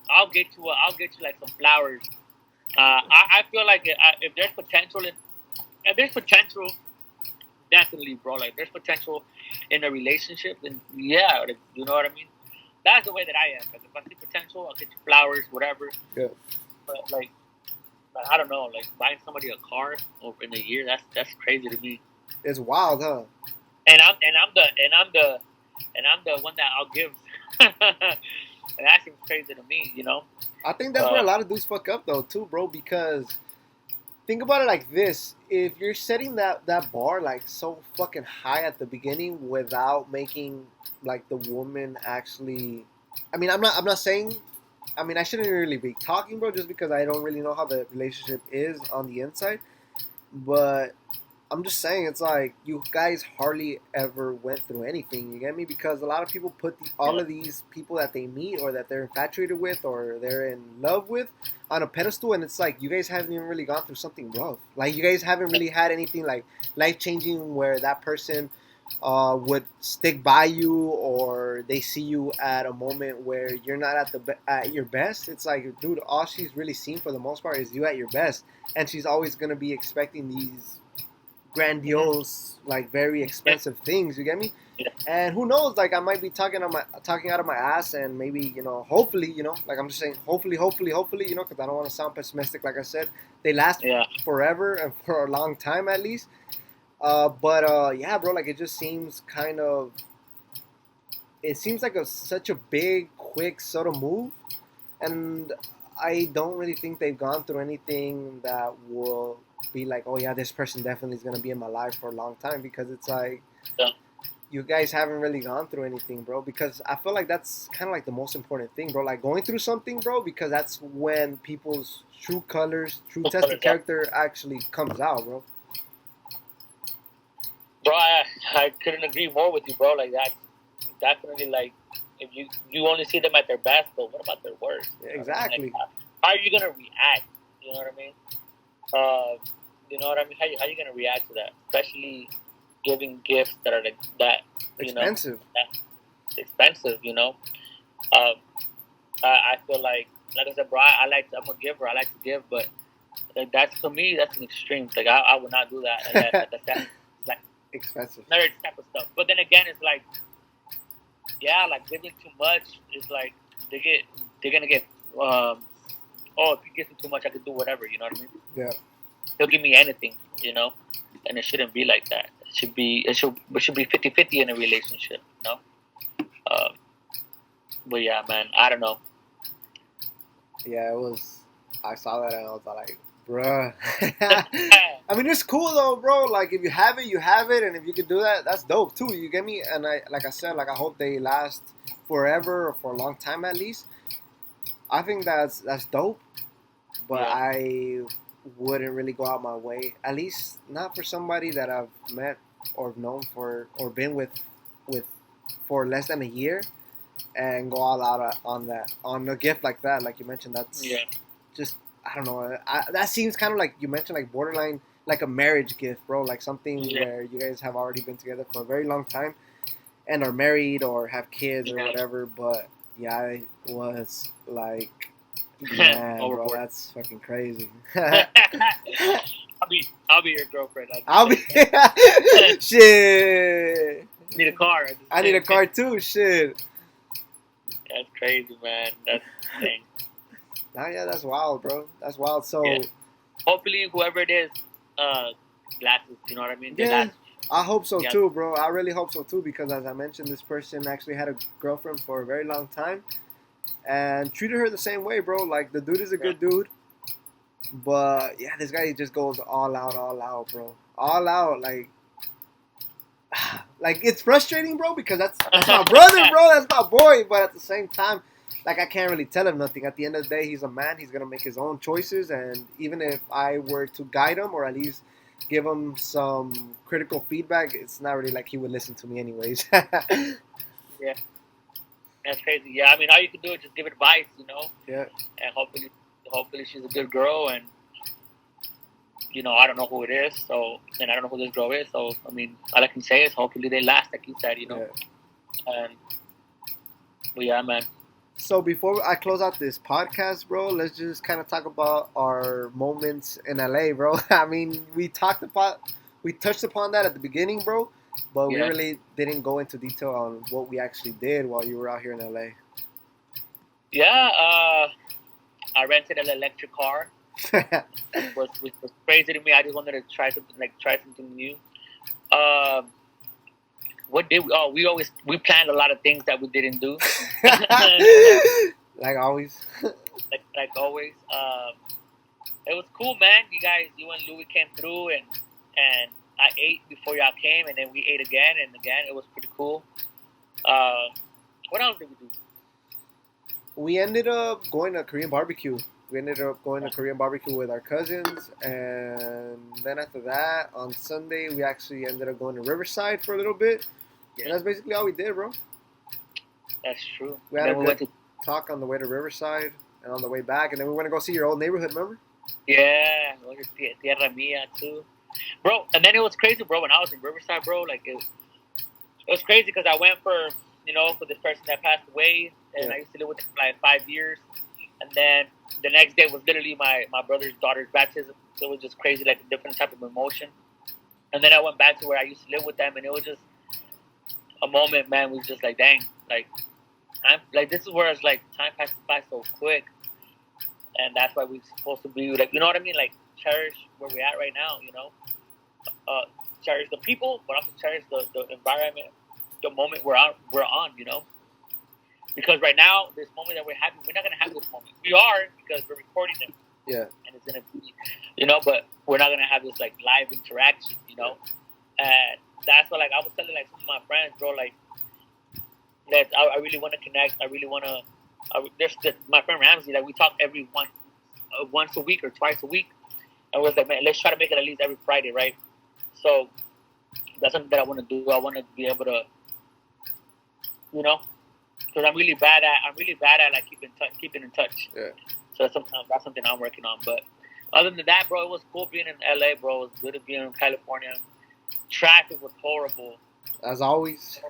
I'll get you like some flowers. I feel like if there's potential if there's potential, definitely, bro. Like, there's potential in a relationship, then yeah, like, you know what I mean. That's the way that I am. Like, if I see potential, I'll get you flowers, whatever. Yeah. But like, I don't know, like buying somebody a car over in a year, that's crazy to me. It's wild, huh? And I'm the one that I'll give. And that seems crazy to me, you know. I think that's where a lot of dudes fuck up, though, too, bro, because think about it like this: if you're setting that bar like so fucking high at the beginning without making like the woman actually, I mean, I'm not saying, I mean, I shouldn't really be talking, bro, just because I don't really know how the relationship is on the inside, but I'm just saying, it's like you guys hardly ever went through anything. You get me? Because a lot of people put all of these people that they meet or that they're infatuated with or they're in love with on a pedestal, and it's like you guys haven't even really gone through something rough. Like you guys haven't really had anything like life changing where that person would stick by you or they see you at a moment where you're not at your best. It's like, dude, all she's really seen for the most part is you at your best, and she's always gonna be expecting these grandiose, like very expensive things. You get me? Yeah. And who knows? Like I might be talking out of my ass, and maybe hopefully, like I'm just saying, hopefully, because I don't want to sound pessimistic. Like I said, they last forever and for a long time at least. But yeah, bro, like it just seems kind of. It seems like such a big, quick sort of move, and I don't really think they've gone through anything that will be like, oh yeah, this person definitely is gonna be in my life for a long time, because it's like you guys haven't really gone through anything, bro. Because I feel like that's kind of like the most important thing, bro. Like going through something, bro, because that's when people's true colors, true test of character actually comes out, bro. Bro, I couldn't agree more with you, bro. Like that, definitely. Like if you only see them at their best, but what about their worst? Yeah, exactly. Like, how are you gonna react? You know what I mean? You know what I mean? How you gonna react to that? Especially giving gifts that are like that expensive. That's expensive. You know. I feel like I said, bro, I'm a giver. I like to give, but like that's for me, that's an extreme. Like I would not do that. And that's like expensive. Marriage type of stuff. But then again, it's like, yeah, like giving too much is like they're gonna get if you give me too much, I could do whatever. You know what I mean? Yeah. He'll give me anything, and it shouldn't be like that. It should be 50-50 in a relationship, But yeah, man, I don't know. Yeah, it was. I saw that and I was like, bruh. I mean, it's cool though, bro. Like, if you have it, you have it, and if you can do that, that's dope too. You get me? And like I said, like I hope they last forever or for a long time at least. I think that's dope, but yeah. I wouldn't really go out my way, at least not for somebody that I've met or known for or been with for less than a year, and go all out on a gift like that, like you mentioned. That's just, I don't know. That seems kind of like you mentioned, like borderline, like a marriage gift, bro. Like something where you guys have already been together for a very long time and are married or have kids or whatever. But yeah, I was like, man, bro, that's fucking crazy. I'll be your girlfriend. I'll be shit. Need a car. I need a car too. Shit. That's crazy, man. That's insane. Nah, yeah, that's wild, bro. That's wild. So, hopefully, whoever it is, glasses. You know what I mean? Yeah, I hope so too, bro. I really hope so too, because as I mentioned, this person actually had a girlfriend for a very long time and treated her the same way, bro. Like, the dude is a good dude, but yeah, this guy just goes all out, bro. All out, like it's frustrating, bro, because that's my brother, bro. That's my boy, but at the same time, like, I can't really tell him nothing. At the end of the day, he's a man. He's gonna make his own choices, and even if I were to guide him or at least give him some critical feedback, it's not really like he would listen to me anyways. Yeah, that's crazy. Yeah, I mean, all you can do is just give advice, Yeah. and hopefully she's a good girl, and I don't know who it is, and I don't know who this girl is, so I mean, all I can say is hopefully they last, like you said, Yeah. and but yeah, man. So before I close out this podcast, bro, let's just kind of talk about our moments in LA, bro. I mean, we touched upon that at the beginning, bro, but we Yeah. really didn't go into detail on what we actually did while you were out here in LA. Yeah, I rented an electric car, which was crazy to me. I just wanted to try something new. What did we? Oh, we planned a lot of things that we didn't do. Like always. like always. It was cool, man. You and Louis came through, and I ate before y'all came, and then we ate again and again. It was pretty cool. What else did we do? We ended up going to Korean barbecue. We ended up going to Korean barbecue with our cousins, and then after that, on Sunday, we actually ended up going to Riverside for a little bit, and that's basically all we did, bro. That's true. We had a good talk on the way to Riverside and on the way back, and then we went to go see your old neighborhood, remember? Yeah, we went to Tierra Mia too, bro. And then it was crazy, bro. When I was in Riverside, bro, like it was crazy because I went for this person that passed away, and I used to live with him for like 5 years. And then the next day was literally my brother's daughter's baptism. So it was just crazy, like a different type of emotion. And then I went back to where I used to live with them, and it was just a moment, man. We was just like, dang, this is where it's like time passes by so quick, and that's why we're supposed to be like, you know what I mean, like cherish where we're at right now, cherish the people, but also cherish the environment, the moment we're on, Because right now, this moment that we're having, we're not going to have this moment. We are, because we're recording it. Yeah. And it's going to be, but we're not going to have this, like, live interaction, And that's what, like, I was telling, like, some of my friends, bro, like, that I really want to connect. I really want to, my friend Ramsey, like, we talk every once a week or twice a week. And we was like, man, let's try to make it at least every Friday, right? So that's something that I want to do. I want to be able to, because I'm really bad at like keeping in touch. Yeah. So that's something I'm working on. But other than that, bro, it was cool being in LA, bro. It was good being in California. Traffic was horrible. As always.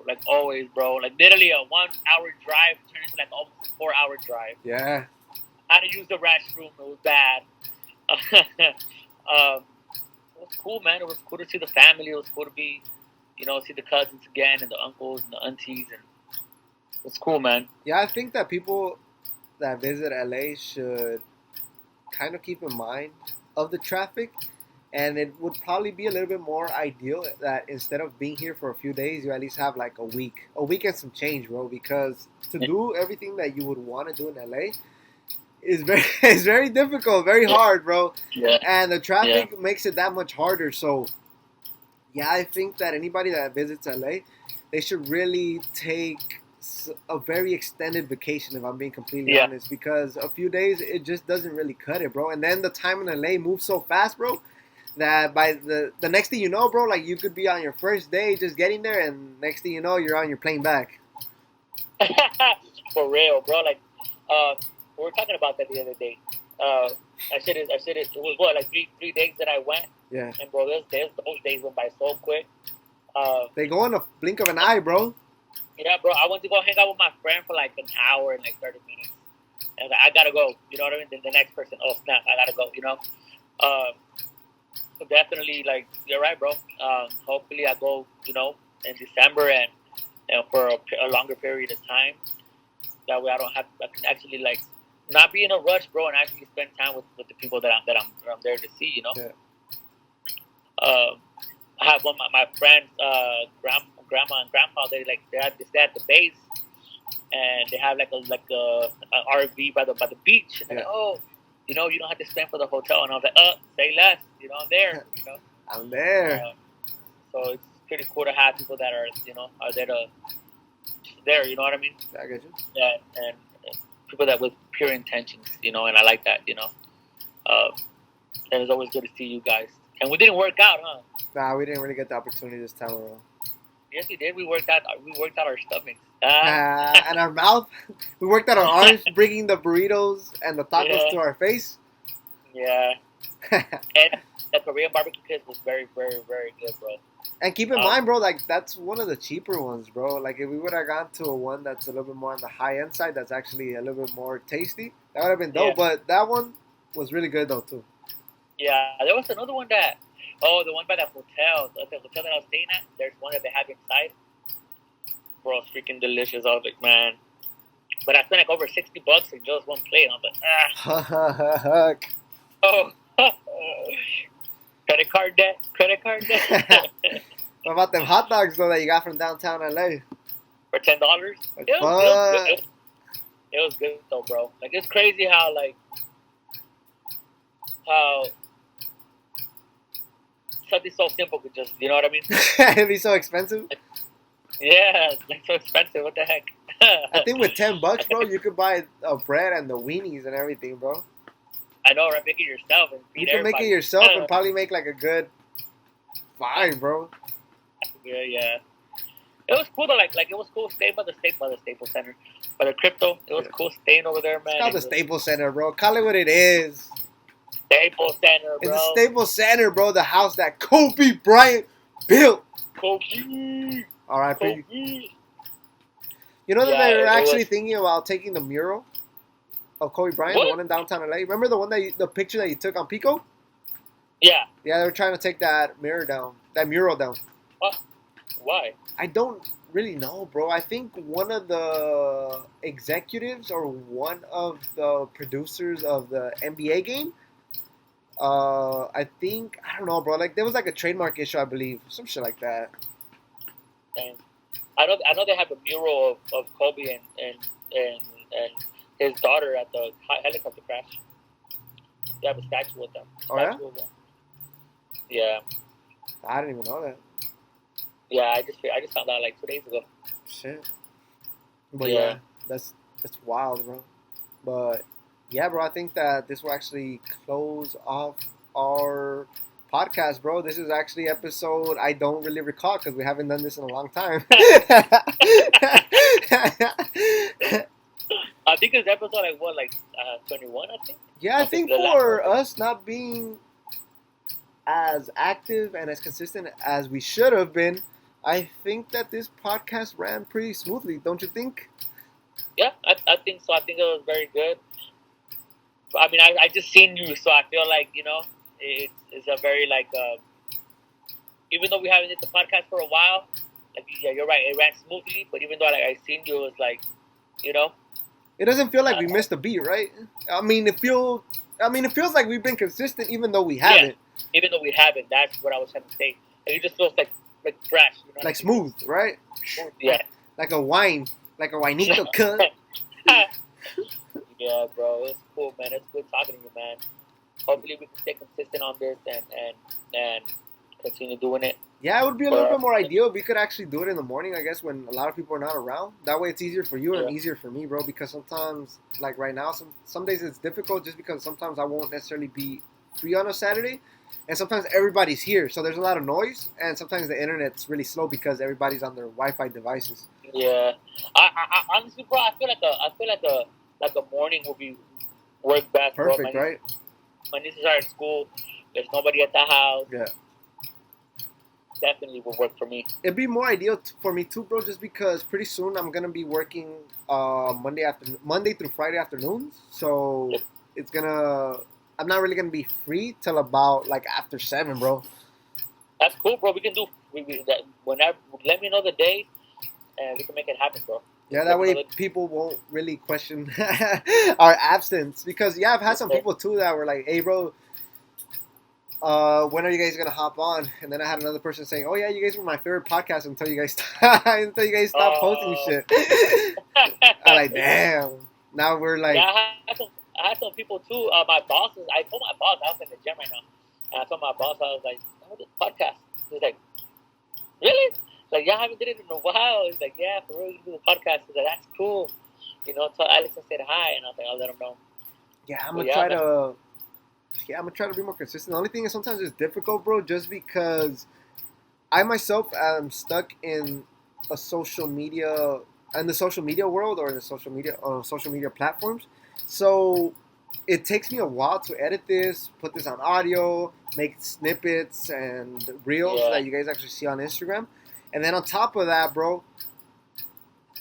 Like always, bro. Like literally a 1 hour drive turned into like almost a 4 hour drive. Yeah. I had to use the restroom. It was bad. It was cool, man. It was cool to see the family. It was cool to be, see the cousins again and the uncles and the aunties, and it's cool, man. Yeah, I think that people that visit LA should kind of keep in mind of the traffic, and it would probably be a little bit more ideal that instead of being here for a few days, you at least have like a week and some change, bro. Because to do everything that you would want to do in LA is very difficult, very hard, bro. Yeah. And the traffic makes it that much harder. So, yeah, I think that anybody that visits LA, they should really take a very extended vacation, if I'm being completely honest, because a few days, it just doesn't really cut it, bro. And then the time in LA moves so fast, bro, that by the next thing you know, bro, like you could be on your first day just getting there, and next thing you know, you're on your plane back. For real, bro. Like, we were talking about that the other day. I said it. It was what, like three days that I went. Yeah. And bro, those days went by so quick. They go in a blink of an eye, bro. Yeah, bro. I went to go hang out with my friend for like an hour and like 30 minutes. And I gotta go. You know what I mean? Then the next person, oh snap, I gotta go. So definitely, like, you're right, bro. Hopefully, I go, in December and for a longer period of time. That way, I can actually like not be in a rush, bro, and actually spend time with the people that I'm there to see. Yeah. I have one of my friends, grandma and grandpa. They stay at the base, and they have like a RV by the beach. And they're like, oh, you don't have to spend for the hotel. And I was like, say less. I'm there. I'm there. So it's pretty cool to have people that are there there. You know what I mean? I get you. Yeah, and people that with pure intentions. And I like that. And it's always good to see you guys. And we didn't work out, huh? Nah, we didn't really get the opportunity this time around. Yes, we did. We worked out our stomachs. And our mouth. We worked out our arms, bringing the burritos and the tacos to our face. Yeah. And the Korean barbecue pit was very, very, very good, bro. And keep in mind, bro, like that's one of the cheaper ones, bro. Like if we would have gone to a one that's a little bit more on the high end side, that's actually a little bit more tasty, that would have been dope. Yeah. But that one was really good though too. Yeah, there was another one that, the one by the hotel. The hotel that I was staying at, there's one that they have inside. Bro, it's freaking delicious. I was like, man. But I spent like over $60 for just one plate. And I was like, oh. Credit card debt. What about them hot dogs though that you got from downtown LA? For $10? It was good though, bro. Like it's crazy how something so simple could just, you know what I mean? It'd be so expensive. Yeah, it's like so expensive. What the heck? I think with $10, bro, you could buy a bread and the weenies and everything, bro. I know, right? Make it yourself and feed everybody. You can make it yourself and probably make like a good $5, bro. Yeah. It was cool though. Like it was cool staying by the Staples Center, by the crypto. It was cool staying over there, man. It's called the Staples Center, bro. Call it what it is. Staples Center, bro. It's the Staples Center, bro. The house that Kobe Bryant built. Kobe. All right, Kobe. You know that they're actually thinking about taking the mural of Kobe Bryant, the one in downtown LA. Remember the picture that you took on Pico? Yeah. Yeah, they were trying to take that mural down. What? Why? I don't really know, bro. I think one of the executives or one of the producers of the NBA game, I don't know, bro. Like there was like a trademark issue, I believe, some shit like that. And I know they have a mural of Kobe and his daughter at the helicopter crash. They have a statue with them. Yeah? Yeah. I didn't even know that. Yeah, I just found out like 2 days ago. Shit. But yeah, that's wild, bro. But yeah, bro, I think that this will actually close off our podcast, bro. This is actually episode I don't really recall because we haven't done this in a long time. I think it's episode 21, I think. Yeah, I think for us not being as active and as consistent as we should have been, I think that this podcast ran pretty smoothly, don't you think? Yeah, I think so. I think it was very good. I mean, I just seen you, so I feel like, it's a very, even though we haven't did the podcast for a while, you're right, it ran smoothly, but even though, I seen you, it was like, It doesn't feel like we missed a beat, right? I mean, it feels like we've been consistent even though we haven't. Yeah, even though we haven't, that's what I was trying to say. It just feels like fresh. Like smooth, right? Smooth, yeah. Like a wine. Like a winito cut. Yeah, bro. It's cool, man. It's good talking to you, man. Hopefully we can stay consistent on this and continue doing it. Yeah, it would be a little bit more ideal if we could actually do it in the morning, I guess, when a lot of people are not around. That way it's easier for you and easier for me, bro, because sometimes, like right now, some days it's difficult just because sometimes I won't necessarily be free on a Saturday, and sometimes everybody's here, so there's a lot of noise, and sometimes the internet's really slow because everybody's on their Wi-Fi devices. Yeah. I honestly, bro, I feel like a morning will be work best, Perfect, bro. Right? My nieces are at school. There's nobody at the house. Yeah. Definitely will work for me. It'd be more ideal for me too, bro, just because pretty soon I'm gonna be working Monday through Friday afternoons. So I'm not really gonna be free till about after 7, bro. That's cool, bro. We can do that whenever. Let me know the day, and we can make it happen, bro. Yeah, that way people won't really question our absence. Because I've had some people too that were like, "Hey, bro, when are you guys gonna hop on?" And then I had another person saying, "Oh yeah, you guys were my favorite podcast until you guys stopped posting shit." I'm like, damn. Now we're like. Yeah, I had some people too. My bosses. I told my boss I was in the gym right now, and I told my boss I was like, "Oh, this podcast." He's like, "Really?" Like, yeah, I haven't did it in a while. He's like, "Yeah, for real, you do the podcast." He's like, "That's cool." Tell Alex I said hi, and I was like, "I'll let him know." Yeah, I'm gonna try to Yeah, I'm gonna try to be more consistent. The only thing is sometimes it's difficult, bro, just because I myself am stuck in a social media in the social media world or in the social media platforms. So it takes me a while to edit this, put this on audio, make snippets and reels Yeah. that you guys actually see on Instagram. And then on top of that, bro,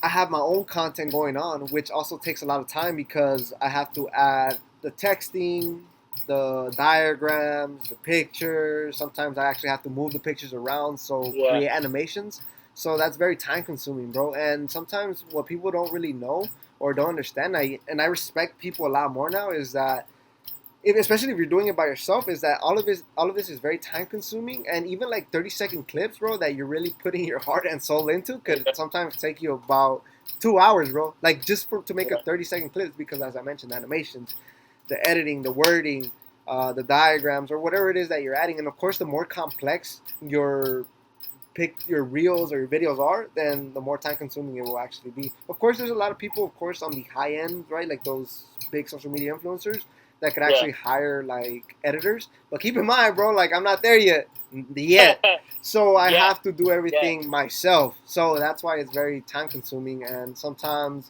I have my own content going on, which also takes a lot of time because I have to add the texting, the diagrams, the pictures. Sometimes I actually have to move the pictures around, so Yeah. create animations. So that's very time consuming, bro. And sometimes what people don't really know or don't understand, and I respect people a lot more now, is that especially if you're doing it by yourself, is that all of this is very time consuming, and even like 30-second clips, bro, that you're really putting your heart and soul into could sometimes take you about 2 hours, bro. Like just to make a 30-second clip, because as I mentioned, animations, the editing, the wording, the diagrams, or whatever it is that you're adding, and of course, the more complex your reels or your videos are, then the more time consuming it will actually be. Of course, there's a lot of people, of course, on the high end, right? Like those big social media influencers that could actually hire like editors. But keep in mind, bro, like I'm not there yet. So I have to do everything myself. So that's why it's very time consuming. And sometimes,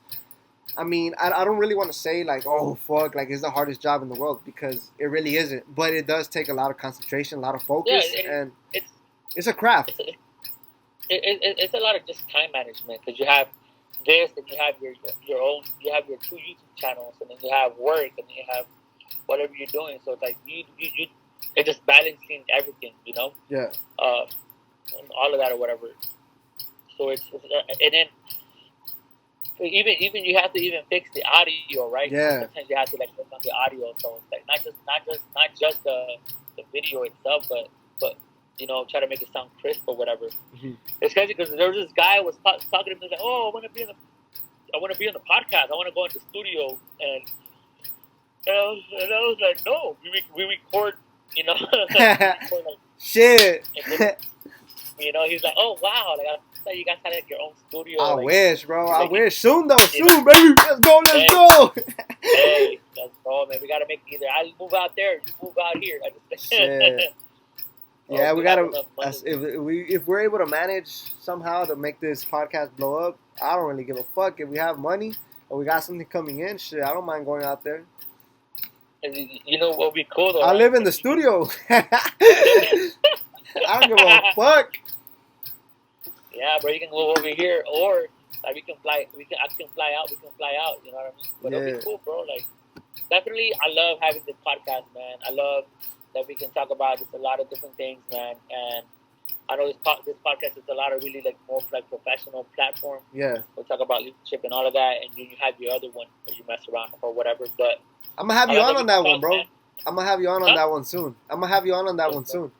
I mean, I don't really want to say like, oh, fuck, like it's the hardest job in the world, because it really isn't. But it does take a lot of concentration, a lot of focus, and it's a craft. It's a lot of just time management, because you have this, and you have your own, you have your 2 YouTube channels, and then you have work, and then you have whatever you're doing. So it's like you it's just balancing everything, you know. Yeah. And all of that or whatever. So and then even you have to even fix the audio, right? Yeah. Sometimes you have to like work on the audio, so it's like not just the video itself, but you know, try to make it sound crisp or whatever. Mm-hmm. It's crazy because there was this guy was talking to me like, oh, I want to be on the podcast. I want to go in the studio, and I was like, no, we record, you know, we record, like, shit. You know, he's like, oh wow, like I thought you guys had like your own studio. I like, wish, bro. I like, wish soon though, soon, baby. Let's go, let's go. Hey, let's go, man. We gotta make either I move out there, or you move out here. Shit. Yeah, we gotta. If we're able to manage somehow to make this podcast blow up, I don't really give a fuck if we have money or we got something coming in. Shit, I don't mind going out there. You know what would be cool though? I live in the studio. I don't give a fuck. Yeah, bro, you can move over here, or like we can fly. I can fly out. We can fly out. You know what I mean? But it'll be cool, bro. Like, definitely, I love having this podcast, man. I love that we can talk about just a lot of different things, man. And I know this podcast is a lot of really like more like professional platform. Yeah. We'll talk about leadership and all of that, and you have your other one where you mess around or whatever. But I'm gonna have you on that one, bro. Man. I'm gonna have you on that one soon.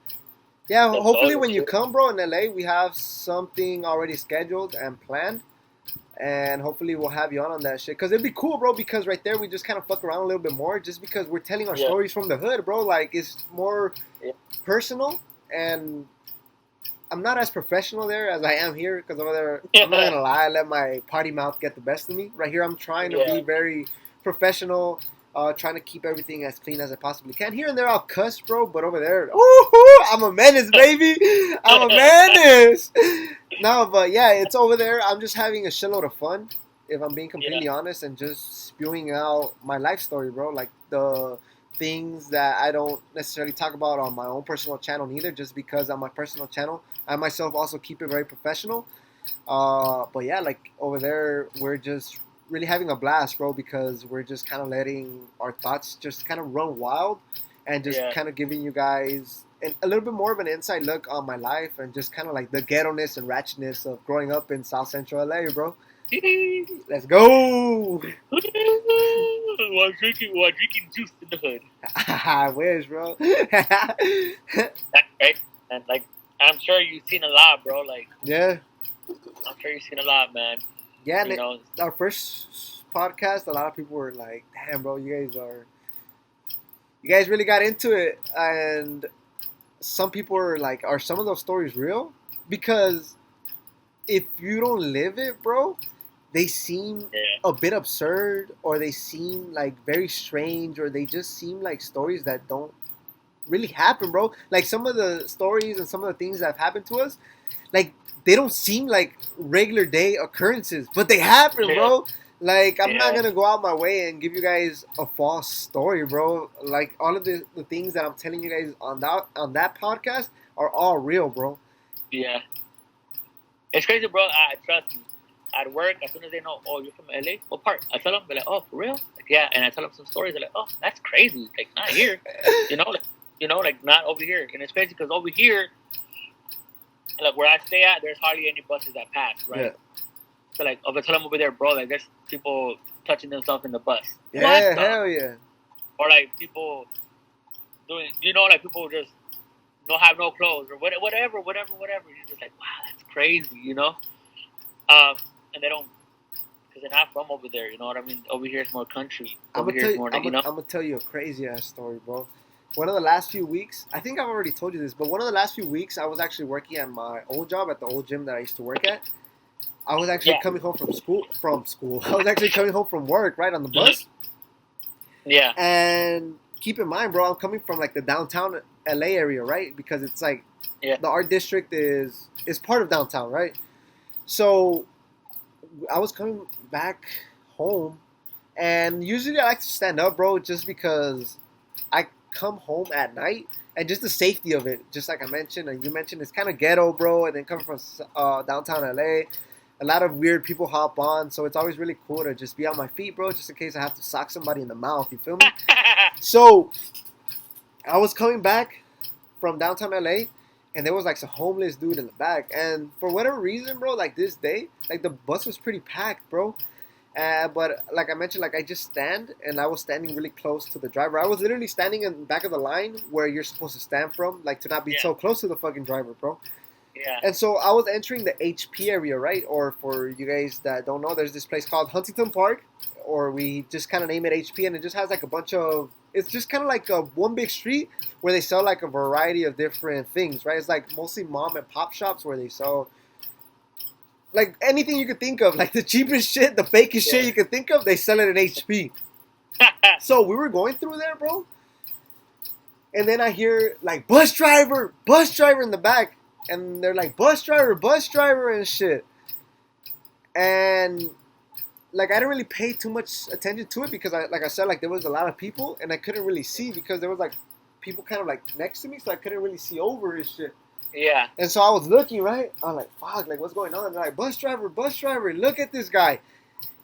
Yeah, hopefully when you come, bro, in LA, we have something already scheduled and planned. And hopefully we'll have you on that shit. Because it'd be cool, bro, because right there we just kind of fuck around a little bit more. Just because we're telling our stories from the hood, bro. Like, it's more personal. And I'm not as professional there as I am here. Because over there, I'm not going to lie, I let my potty mouth get the best of me. Right here, I'm trying to be very professional. Trying to keep everything as clean as I possibly can. Here and there, I'll cuss, bro. But over there, I'm a menace, baby. I'm a menace. No, but yeah, it's over there. I'm just having a shitload of fun, if I'm being completely honest, and just spewing out my life story, bro. Like the things that I don't necessarily talk about on my own personal channel neither, just because on my personal channel, I myself also keep it very professional. But yeah, like over there, we're just really having a blast, bro, because we're just kind of letting our thoughts just kind of run wild and just kind of giving you guys a little bit more of an inside look on my life and just kind of like the ghetto-ness and ratchetness of growing up in South Central LA, bro. Let's go! While drinking juice in the hood. I wish, bro. Right? And like, I'm sure you've seen a lot, bro. Like, yeah. I'm sure you've seen a lot, man. Yeah, our first podcast, a lot of people were like, damn, bro, you guys really got into it. And some people were like, are some of those stories real? Because if you don't live it, bro, they seem a bit absurd, or they seem like very strange, or they just seem like stories that don't really happen, bro. Like some of the stories and some of the things that have happened to us, like they don't seem like regular day occurrences, but they happen, bro. Like I'm not gonna go out my way and give you guys a false story, bro. Like all of the things that I'm telling you guys on that podcast are all real, bro. Yeah. It's crazy, bro. I trust me. At work, as soon as they know, oh, you're from LA, what part? I tell them, they're like, oh, for real? Like, yeah. And I tell them some stories. They're like, oh, that's crazy. Like, not here, like not over here. And it's crazy because over here, like where I stay at, there's hardly any buses that pass, right? Yeah. So like, if I tell them over there, bro, like there's people touching themselves in the bus. Yeah, hell yeah. Or like people doing, like people just have no clothes or whatever. You're just like, wow, that's crazy, and they don't, because they're not from over there. You know what I mean? Over here it's more country. I'm gonna tell you a crazy ass story, bro. One of the last few weeks, I think I've already told you this, but one of the last few weeks, I was actually working at my old job at the old gym that I used to work at. I was actually coming home from school. I was actually coming home from work, right, on the bus. Yeah. And keep in mind, bro, I'm coming from like the downtown LA area, right? Because it's like the art district is part of downtown, right? So I was coming back home, and usually I like to stand up, bro, just because I come home at night, and just the safety of it, just like I mentioned and you mentioned, it's kind of ghetto, bro. And then coming from downtown LA, a lot of weird people hop on, so it's always really cool to just be on my feet, bro, just in case I have to sock somebody in the mouth. You feel me? So I was coming back from downtown LA, and there was like some homeless dude in the back, and for whatever reason, bro, like this day, like the bus was pretty packed, bro. But like I mentioned, like I just stand, and I was standing really close to the driver. I was literally standing in the back of the line where you're supposed to stand from, like to not be so close to the fucking driver, bro. Yeah. And so I was entering the HP area, right? Or for you guys that don't know, there's this place called Huntington Park, or we just kind of name it HP, and it just has like a bunch of, it's just kind of like a one big street where they sell like a variety of different things, right? It's like mostly mom and pop shops where they sell like anything you could think of, like the cheapest shit, the fakest shit you could think of, they sell it at HP. So we were going through there, bro, and then I hear like bus driver in the back, and they're like bus driver and shit. And like I didn't really pay too much attention to it because like I said, like there was a lot of people, and I couldn't really see because there was like people kind of like next to me, so I couldn't really see over and shit. Yeah. And so I was looking, right? I'm like, fuck, like what's going on? And they're like, bus driver, look at this guy.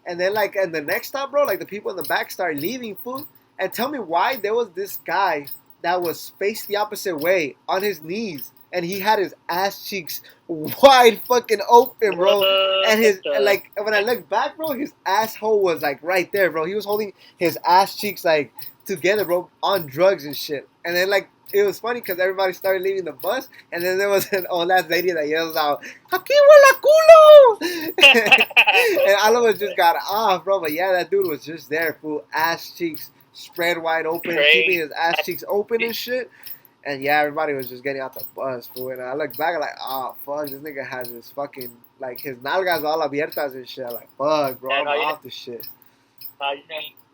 And then like in the next stop, bro, like the people in the back started leaving, food. And tell me why there was this guy that was faced the opposite way on his knees, and he had his ass cheeks wide fucking open, bro. And his like when I look back, bro, his asshole was like right there, bro. He was holding his ass cheeks like together, bro, on drugs and shit. And then like it was funny because everybody started leaving the bus, and then there was an old ass lady that yells out, "Aquí huele culo!" And all of us just got off, bro. But yeah, that dude was just there, fool, ass cheeks spread wide open, keeping his ass cheeks open and shit. And yeah, everybody was just getting out the bus, fool. And I look back, like, oh fuck, this nigga has his fucking like his nalgas all abiertas and shit. Like, fuck, bro, I'm off the shit.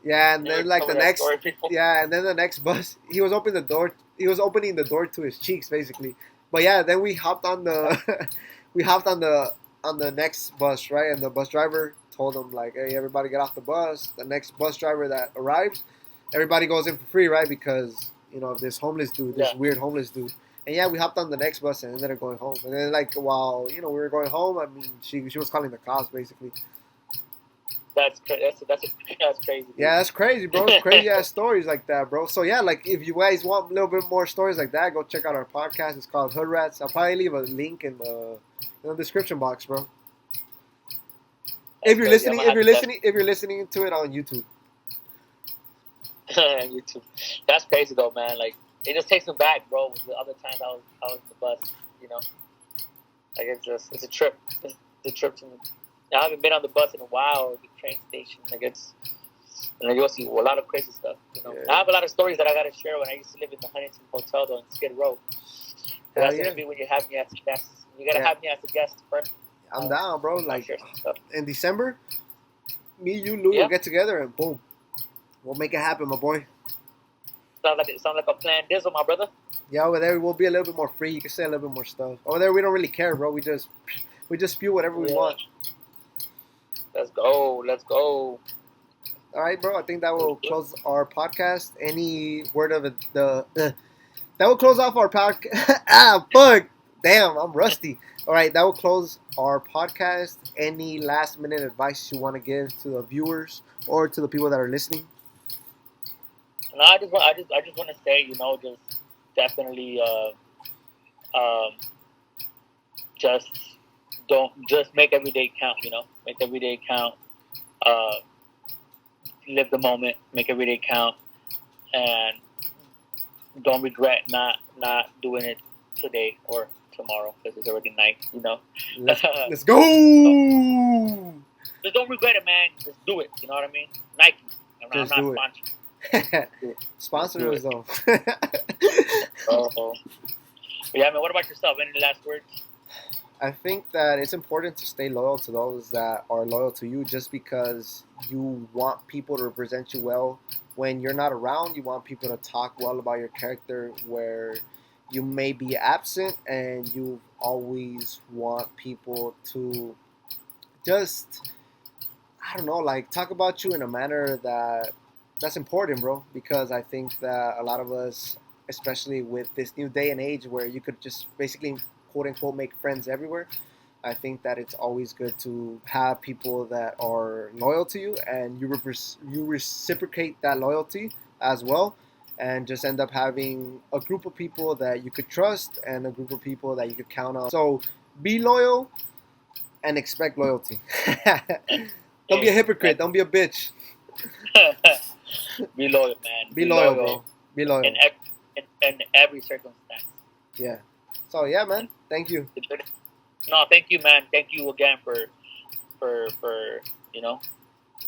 Yeah, and then like the next, and then the next bus, he was opening the door. He was opening the door to his cheeks, basically. But yeah, then we hopped on the, on the next bus, right? And the bus driver told him like, "Hey, everybody, get off the bus." The next bus driver that arrives, everybody goes in for free, right? Because of this homeless dude, this weird homeless dude. And yeah, we hopped on the next bus and ended up going home. And then like while we were going home, I mean, she was calling the cops, basically. That's crazy. Dude. Yeah, that's crazy, bro. Crazy ass stories like that, bro. So yeah, like if you guys want a little bit more stories like that, go check out our podcast. It's called Hood Rats. I'll probably leave a link in the description box, bro. If you're listening to it on YouTube. YouTube. That's crazy though, man. Like it just takes me back, bro. The other times I was in the bus, like it's a trip. It's a trip to me. I haven't been on the bus in a while, or the train station. And you'll see a lot of crazy stuff. I have a lot of stories that I gotta share when I used to live in the Huntington Hotel though in Skid Row. That's gonna be when you have me as a guest. You gotta have me as a guest first. I'm down, bro. Like in December, me, you, Louis Yeah. will get together and boom, we'll make it happen, my boy. Sounds like a plan. Dizzle, my brother. Yeah, over there we'll be a little bit more free. You can say a little bit more stuff. Over there we don't really care, bro. We just spew whatever we want. Let's go. Let's go. All right, bro. I think that will close our podcast. Any word of that will close off our podcast. Fuck. Damn, I'm rusty. All right, that will close our podcast. Any last minute advice you want to give to the viewers or to the people that are listening? No, I just want to say, just definitely, just just make every day count. Make every day count. Uh, Live the moment. Make every day count, and don't regret not doing it today or tomorrow because it's already night. Let's go. Just don't regret it, man. Just do it. You know what I mean? Nike. I'm not sponsored. Sponsor us though. Oh. Yeah, man. What about yourself? Any last words? I think that it's important to stay loyal to those that are loyal to you just because you want people to represent you well. When you're not around, you want people to talk well about your character where you may be absent, and you always want people to just, I don't know, like talk about you in a manner that's important, bro, because I think that a lot of us, especially with this new day and age where you could just basically quote unquote make friends everywhere, I think that it's always good to have people that are loyal to you, and you reciprocate that loyalty as well, and just end up having a group of people that you could trust and a group of people that you could count on. So be loyal and expect loyalty. Don't be a hypocrite. Don't be a bitch. Be loyal, man. Be loyal, bro. Be loyal. In every circumstance. Yeah. So yeah, man. Thank you. No, thank you, man. Thank you again for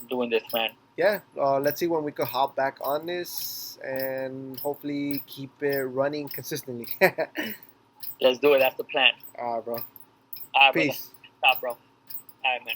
doing this, man. Yeah. Let's see when we could hop back on this and hopefully keep it running consistently. Let's do it. That's the plan. Bro. All right, Peace. Stop, bro. All right, man.